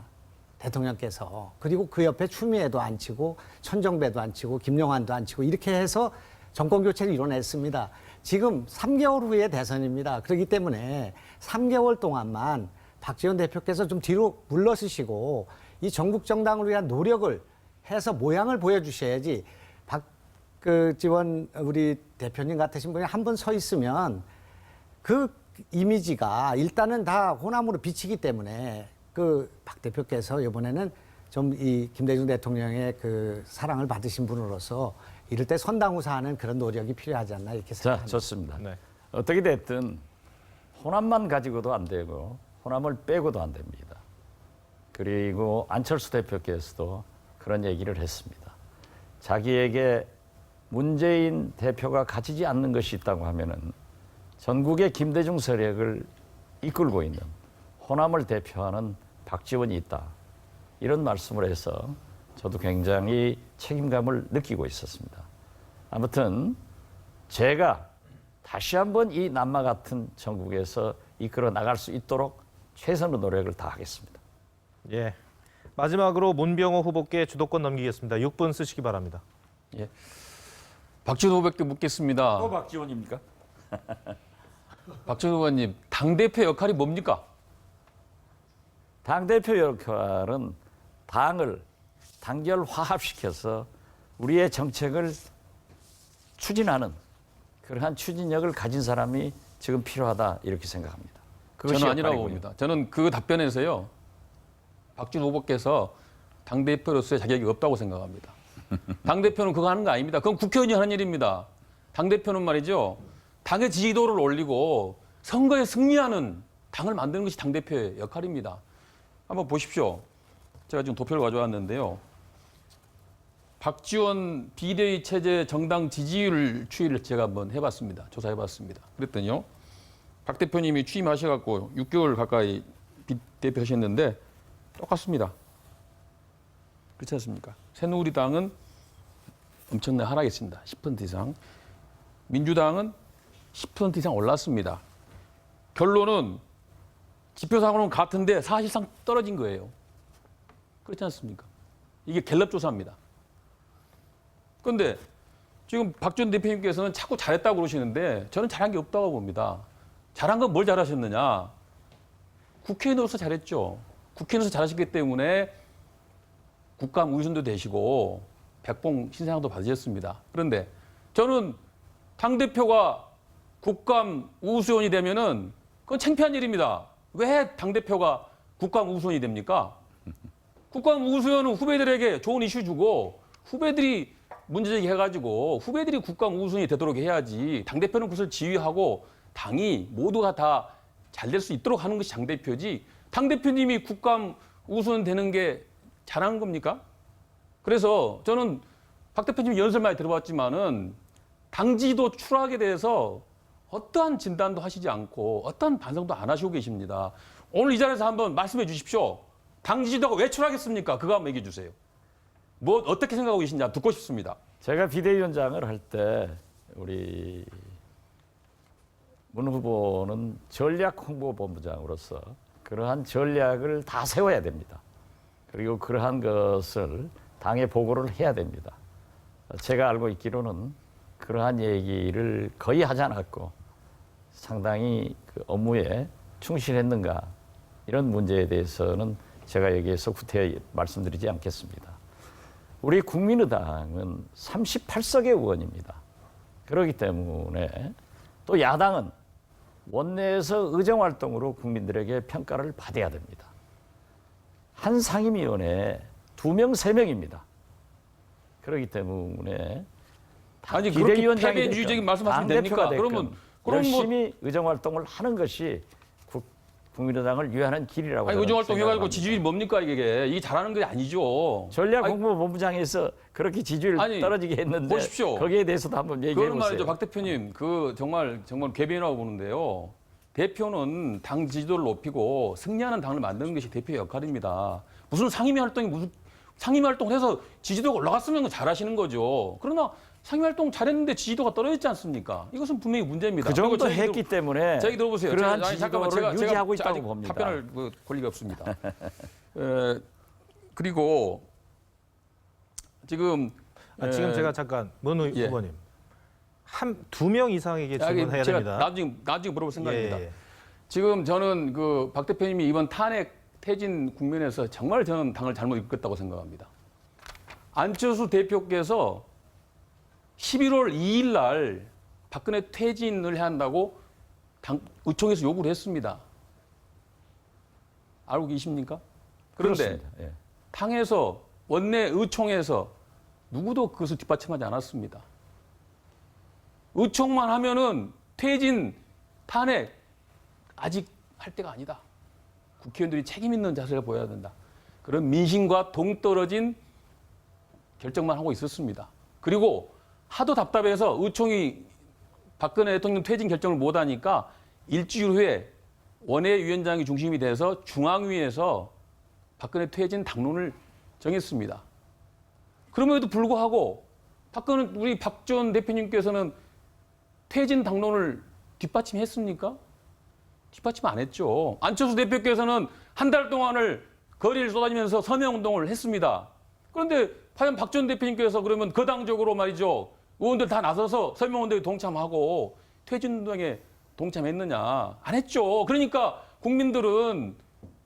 대통령께서. 그리고 그 옆에 추미애도 앉히고 천정배도 앉히고 김영환도 앉히고 이렇게 해서 정권 교체를 이뤄냈습니다. 지금 3개월 후에 대선입니다. 그렇기 때문에 3개월 동안만 박지원 대표께서 좀 뒤로 물러서시고 이 전국 정당을 위한 노력을 해서 모양을 보여주셔야지 박지원 우리 대표님 같으신 분이 한 번 서 있으면 그 이미지가 일단은 다 호남으로 비치기 때문에 그 박 대표께서 이번에는 좀 이 김대중 대통령의 그 사랑을 받으신 분으로서 이럴 때 선당우사하는 그런 노력이 필요하지 않나 이렇게 자, 생각합니다. 좋습니다. 네. 어떻게 됐든 호남만 가지고도 안 되고 호남을 빼고도 안 됩니다. 그리고 안철수 대표께서도 그런 얘기를 했습니다. 자기에게 문재인 대표가 가지지 않는 것이 있다고 하면은 전국의 김대중 세력을 이끌고 있는 호남을 대표하는 박지원이 있다. 이런 말씀을 해서 저도 굉장히 책임감을 느끼고 있었습니다. 아무튼 제가 다시 한번 이 남마 같은 전국에서 이끌어 나갈 수 있도록 최선의 노력을 다하겠습니다. 예. 마지막으로 문병호 후보께 주도권 넘기겠습니다. 6분 쓰시기 바랍니다. 예. 박지원 후보께 묻겠습니다. 또 박지원입니까? 박지원 후보님, 당대표 역할이 뭡니까? 당대표 역할은 당을 단결 화합시켜서 우리의 정책을 추진하는 그러한 추진력을 가진 사람이 지금 필요하다 이렇게 생각합니다. 그것이 저는 아니라고 역할이고요. 봅니다. 저는 그 답변에서요, 박지원 후보께서 당대표로서의 자격이 없다고 생각합니다. 당대표는 그거 하는 거 아닙니다. 그건 국회의원이 하는 일입니다. 당대표는 말이죠, 당의 지지도를 올리고 선거에 승리하는 당을 만드는 것이 당대표의 역할입니다. 한번 보십시오. 제가 지금 도표를 가져왔는데요. 박지원 비대위 체제 정당 지지율 추이를 제가 한번 해봤습니다. 조사해봤습니다. 그랬더니요, 박 대표님이 취임하셔갖고 6개월 가까이 비대표 하셨는데 똑같습니다. 그렇지 않습니까? 새누리당은 엄청나게 하락했습니다. 10% 이상. 민주당은 10% 이상 올랐습니다. 결론은 지표상으로는 같은데 사실상 떨어진 거예요. 그렇지 않습니까? 이게 갤럽 조사입니다. 그런데 지금 박지원 대표님께서는 자꾸 잘했다고 그러시는데 저는 잘한 게 없다고 봅니다. 잘한 건 뭘 잘하셨느냐? 국회의원으로서 잘했죠. 국회의원으로서 잘하셨기 때문에 국감 우선도 되시고 백봉 신상도 받으셨습니다. 그런데 저는 당대표가 국감 우수원이 되면은 그건 창피한 일입니다. 왜 당대표가 국감 우수원이 됩니까? 국감 우수원은 후배들에게 좋은 이슈 주고 후배들이 문제제기 해가지고 후배들이 국감 우수원이 되도록 해야지, 당대표는 그것을 지휘하고 당이 모두가 다 잘 될 수 있도록 하는 것이 당대표지, 당대표님이 국감 우수원 되는 게 잘한 겁니까? 그래서 저는 박 대표님 연설 많이 들어봤지만은 당지도 추락에 대해서 어떠한 진단도 하시지 않고 어떠한 반성도 안 하시고 계십니다. 오늘 이 자리에서 한번 말씀해 주십시오. 당지도가 왜 추락했습니까? 그거 한번 얘기해 주세요. 뭐 어떻게 생각하고 계신지 듣고 싶습니다. 제가 비대위원장을 할 때 우리 문 후보는 전략홍보본부장으로서 그러한 전략을 다 세워야 됩니다. 그리고 그러한 것을 당에 보고를 해야 됩니다. 제가 알고 있기로는 그러한 얘기를 거의 하지 않았고 상당히 그 업무에 충실했는가, 이런 문제에 대해서는 제가 여기에서 구태여 말씀드리지 않겠습니다. 우리 국민의당은 38석의 의원입니다. 그렇기 때문에 또 야당은 원내에서 의정활동으로 국민들에게 평가를 받아야 됩니다. 한 상임위원회에 2명, 3명입니다. 그렇기 때문에 아니 그렇게 패배주의적인 말씀하시면 됩니까? 그러면 열심히 의정활동을 하는 것이 국민의당을 위하는 길이라고. 아니 의정활동 해가지고 생각합니다. 지지율이 뭡니까 이게 잘하는 게 아니죠. 전략홍보본부장에서 그렇게 지지율 떨어지게 했는데 보십시오. 거기에 대해서도 한번 얘기해 그건 보세요. 말이죠, 박 대표님. 그 정말 개변이라고 보는데요. 대표는 당 지지도를 높이고 승리하는 당을 만드는 것이 대표의 역할입니다. 무슨 상임위 활동을 해서 지지도가 올라갔으면 잘하시는 거죠. 그러나 상임위 활동 잘했는데 지지도가 떨어졌지 않습니까? 이것은 분명히 문제입니다. 그 정도 했기 때문에 자, 들어보세요. 그러한 잠깐만, 지지도를 유지하고 제가 있다고 아직 봅니다. 답변을 권리가 없습니다. 그리고 지금 지금 제가 잠깐 문 예. 후보님, 2명 이상에게 질문해야 제가 됩니다. 나중에 물어볼 생각입니다. 예. 지금 저는 그 박 대표님이 이번 탄핵 퇴진 국면에서 정말 저는 당을 잘못 이끌었다고 생각합니다. 안철수 대표께서 11월 2일 날 박근혜 퇴진을 해야 한다고 의총에서 요구를 했습니다. 알고 계십니까? 그런데 그렇습니다. 예. 당에서 원내 의총에서 누구도 그것을 뒷받침하지 않았습니다. 의총만 하면은 퇴진, 탄핵 아직 할 때가 아니다. 국회의원들이 책임 있는 자세를 보여야 된다. 그런 민심과 동떨어진 결정만 하고 있었습니다. 그리고 하도 답답해서 의총이 박근혜 대통령 퇴진 결정을 못하니까 일주일 후에 원외위원장이 중심이 돼서 중앙위에서 박근혜 퇴진 당론을 정했습니다. 그럼에도 불구하고 우리 박지원 대표님께서는 퇴진 당론을 뒷받침했습니까? 뒷받침 안 했죠. 안철수 대표께서는 한 달 동안을 거리를 쏟아지면서 서명운동을 했습니다. 그런데 과연 박지원 대표님께서 그러면 거당적으로 말이죠. 의원들 다 나서서 서명운동에 동참하고 퇴진운동에 동참했느냐? 안 했죠. 그러니까 국민들은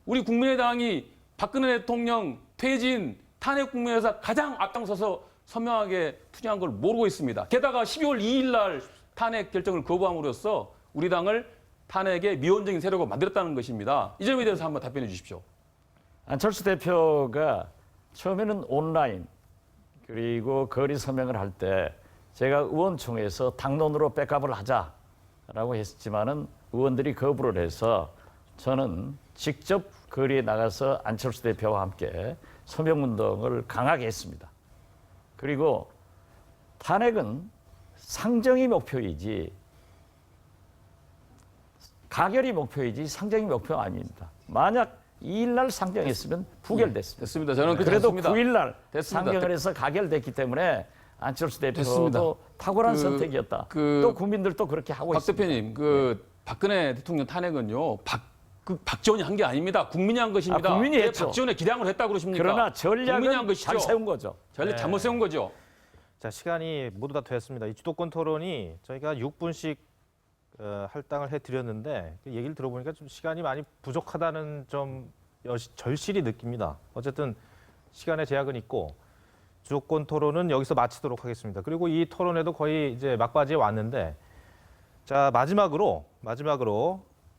우리 국민의당이 박근혜 대통령 퇴진 탄핵 국면에서 가장 앞장서서 선명하게 투쟁한 걸 모르고 있습니다. 게다가 12월 2일 날 탄핵 결정을 거부함으로써 우리 당을 탄핵의 미온적인 세력으로 만들었다는 것입니다. 이 점에 대해서 한번 답변해 주십시오. 안철수 대표가 처음에는 온라인 그리고 거리 서명을 할 때 제가 의원총회에서 당론으로 백업을 하자라고 했지만은 의원들이 거부를 해서 저는 직접 거리에 나가서 안철수 대표와 함께 서명운동을 강하게 했습니다. 그리고 탄핵은 상정이 목표이지 가결이 목표이지 상정이 목표가 아닙니다. 만약 2일 날 상정했으면 부결됐습니다. 됐습니다. 저는 그래도 그렇습니다. 9일 날 됐습니다. 상정을 해서 가결됐기 때문에 안철수 됐습니다. 대표도 탁월한 선택이었다. 또 국민들도 그렇게 하고 박 있습니다. 대표님, 박근혜 대통령 탄핵은요, 박지원이 한 게 아닙니다. 국민이 한 것입니다. 국민이 왜 했죠. 박지원의 기량을 했다고 그러십니까? 그러나 국민이 한 전략은 것이죠. 잘 세운 거죠. 전략 잘못 세운 거죠. 자, 시간이 모두 다 됐습니다. 이 주도권 토론이 저희가 6분씩 할당을 해드렸는데 그 얘기를 들어보니까 좀 시간이 많이 부족하다는 좀 절실히 느낍니다. 어쨌든 시간의 제약은 있고 주도권 토론은 여기서 마치도록 하겠습니다. 그리고 이 토론에도 거의 이제 막바지에 왔는데 자 마지막으로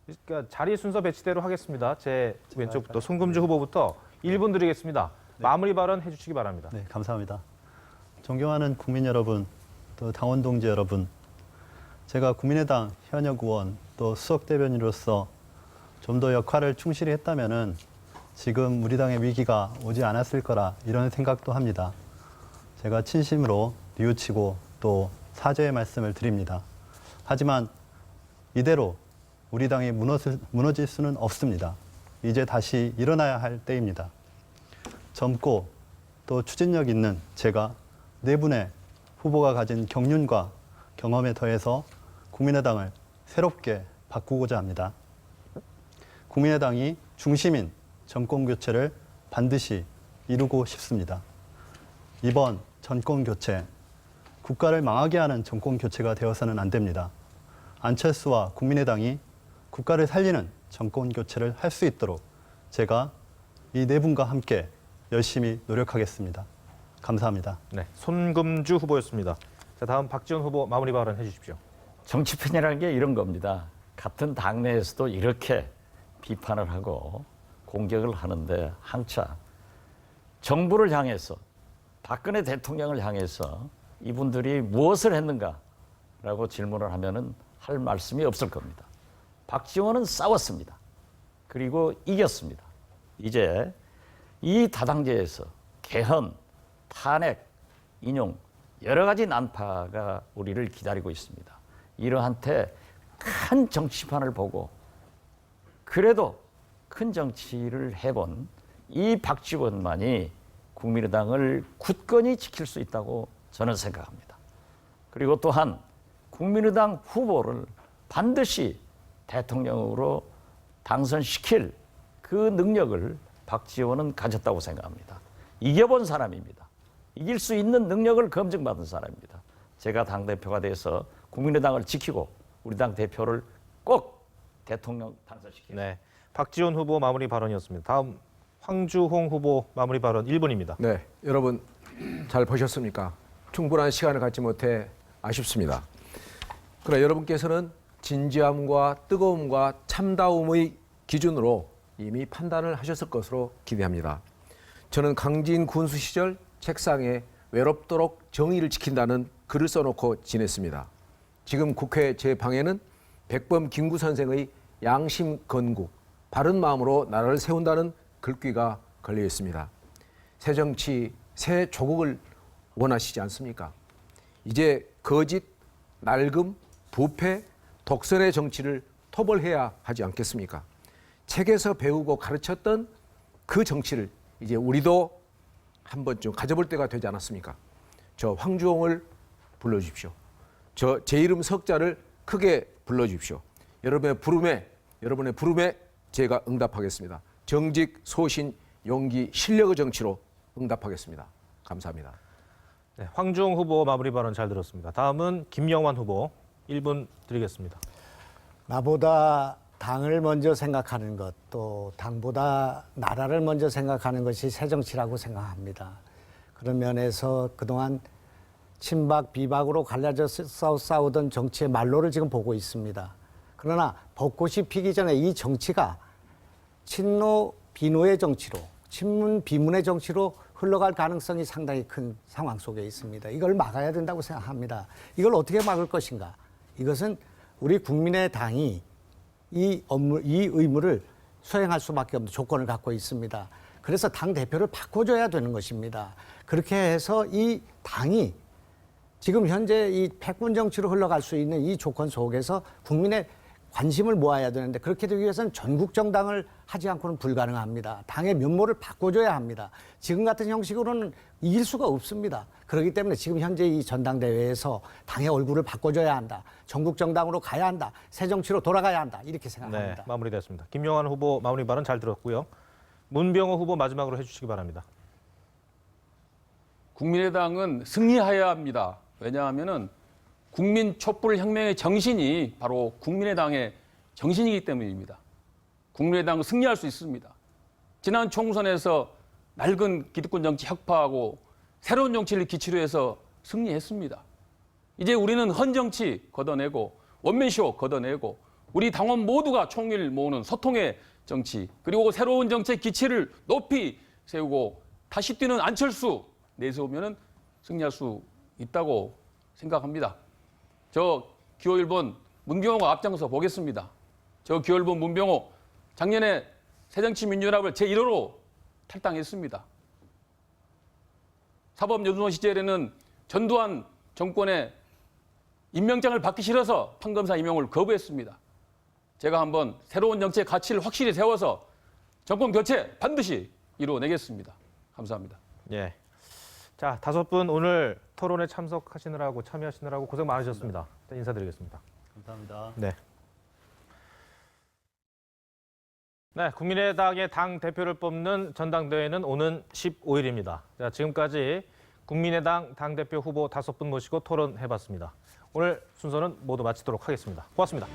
그러니까 자리 순서 배치대로 하겠습니다. 제 왼쪽부터 송금주 후보부터 1분 드리겠습니다. 마무리 발언 해주시기 바랍니다. 네, 감사합니다. 존경하는 국민 여러분, 또 당원 동지 여러분, 제가 국민의당 현역 의원 또 수석 대변인으로서 좀 더 역할을 충실히 했다면은 지금 우리 당의 위기가 오지 않았을 거라 이런 생각도 합니다. 제가 진심으로 뉘우치고 또 사죄의 말씀을 드립니다. 하지만 이대로 우리 당이 무너질 수는 없습니다. 이제 다시 일어나야 할 때입니다. 젊고 또 추진력 있는 제가 네 분의 후보가 가진 경륜과 경험에 더해서 국민의당을 새롭게 바꾸고자 합니다. 국민의당이 중심인 정권 교체를 반드시 이루고 싶습니다. 이번 정권 교체, 국가를 망하게 하는 정권 교체가 되어서는 안 됩니다. 안철수와 국민의당이 국가를 살리는 정권 교체를 할 수 있도록 제가 이 네 분과 함께 열심히 노력하겠습니다. 감사합니다. 네, 손금주 후보였습니다. 자, 다음 박지원 후보 마무리 발언 해주십시오. 정치편이라는 게 이런 겁니다. 같은 당내에서도 이렇게 비판을 하고 공격을 하는데 한차 정부를 향해서 박근혜 대통령을 향해서 이분들이 무엇을 했는가라고 질문을 하면은 할 말씀이 없을 겁니다. 박지원은 싸웠습니다. 그리고 이겼습니다. 이제 이 다당제에서 개헌, 탄핵, 인용 여러 가지 난파가 우리를 기다리고 있습니다. 이러한 때 큰 정치판을 보고 그래도 큰 정치를 해본 이 박지원만이 국민의당을 굳건히 지킬 수 있다고 저는 생각합니다. 그리고 또한 국민의당 후보를 반드시 대통령으로 당선시킬 그 능력을 박지원은 가졌다고 생각합니다. 이겨본 사람입니다. 이길 수 있는 능력을 검증받은 사람입니다. 제가 당대표가 돼서 국민의당을 지키고 우리 당 대표를 꼭 대통령 당선시키겠습니다. 네, 박지원 후보 마무리 발언이었습니다. 다음 황주홍 후보 마무리 발언 1분입니다. 네, 여러분 잘 보셨습니까? 충분한 시간을 갖지 못해 아쉽습니다. 그러나 여러분께서는 진지함과 뜨거움과 참다움의 기준으로 이미 판단을 하셨을 것으로 기대합니다. 저는 강진 군수 시절 책상에 외롭도록 정의를 지킨다는 글을 써놓고 지냈습니다. 지금 국회 제 방에는 백범 김구 선생의 양심 건국, 바른 마음으로 나라를 세운다는 글귀가 걸려 있습니다. 새 정치, 새 조국을 원하시지 않습니까? 이제 거짓, 낡음, 부패, 독선의 정치를 토벌해야 하지 않겠습니까? 책에서 배우고 가르쳤던 그 정치를 이제 우리도 한번 좀 가져볼 때가 되지 않았습니까? 저 황주홍을 불러주십시오. 제 이름 석자를 크게 불러주십시오. 여러분의 부름에 제가 응답하겠습니다. 정직, 소신, 용기, 실력의 정치로 응답하겠습니다. 감사합니다. 네, 황주홍 후보 마무리 발언 잘 들었습니다. 다음은 김영환 후보 1분 드리겠습니다. 나보다 당을 먼저 생각하는 것, 또 당보다 나라를 먼저 생각하는 것이 새정치라고 생각합니다. 그런 면에서 그동안 친박, 비박으로 갈라져 싸우던 정치의 말로를 지금 보고 있습니다. 그러나 벚꽃이 피기 전에 이 정치가 친노, 비노의 정치로, 친문, 비문의 정치로 흘러갈 가능성이 상당히 큰 상황 속에 있습니다. 이걸 막아야 된다고 생각합니다. 이걸 어떻게 막을 것인가? 이것은 우리 국민의당이 이 의무를 수행할 수밖에 없는 조건을 갖고 있습니다. 그래서 당 대표를 바꿔줘야 되는 것입니다. 그렇게 해서 이 당이 지금 현재 이 패권 정치로 흘러갈 수 있는 이 조건 속에서 국민의 관심을 모아야 되는데 그렇게 되기 위해서는 전국 정당을 하지 않고는 불가능합니다. 당의 면모를 바꿔줘야 합니다. 지금 같은 형식으로는 이길 수가 없습니다. 그렇기 때문에 지금 현재 이 전당대회에서 당의 얼굴을 바꿔줘야 한다. 전국 정당으로 가야 한다. 새 정치로 돌아가야 한다. 이렇게 생각합니다. 네, 마무리됐습니다. 김영환 후보 마무리 발언 잘 들었고요. 문병호 후보 마지막으로 해주시기 바랍니다. 국민의당은 승리해야 합니다. 왜냐하면은 국민 촛불 혁명의 정신이 바로 국민의당의 정신이기 때문입니다. 국민의당은 승리할 수 있습니다. 지난 총선에서 낡은 기득권 정치 혁파하고 새로운 정치를 기치로 해서 승리했습니다. 이제 우리는 헌정치 걷어내고 원맨쇼 걷어내고 우리 당원 모두가 총일 모으는 소통의 정치 그리고 새로운 정치의 기치를 높이 세우고 다시 뛰는 안철수 내세우면 승리할 수 있다고 생각합니다. 저 기호 1번 문병호가 앞장서 보겠습니다. 저 기호 1번 문병호 작년에 새정치민주연합을 제1호로 탈당했습니다. 사법연수원 시절에는 전두환 정권의 임명장을 받기 싫어서 판검사 임용을 거부했습니다. 제가 한번 새로운 정치의 가치를 확실히 세워서 정권 교체 반드시 이루어내겠습니다. 감사합니다. 예. 자, 5분 오늘 토론에 참석하시느라고 참여하시느라고 고생 많으셨습니다. 인사드리겠습니다. 감사합니다. 네. 네, 국민의당의 당 대표를 뽑는 전당대회는 오는 15일입니다. 자, 지금까지 국민의당 당대표 후보 5분 모시고 토론해봤습니다. 오늘 순서는 모두 마치도록 하겠습니다. 고맙습니다.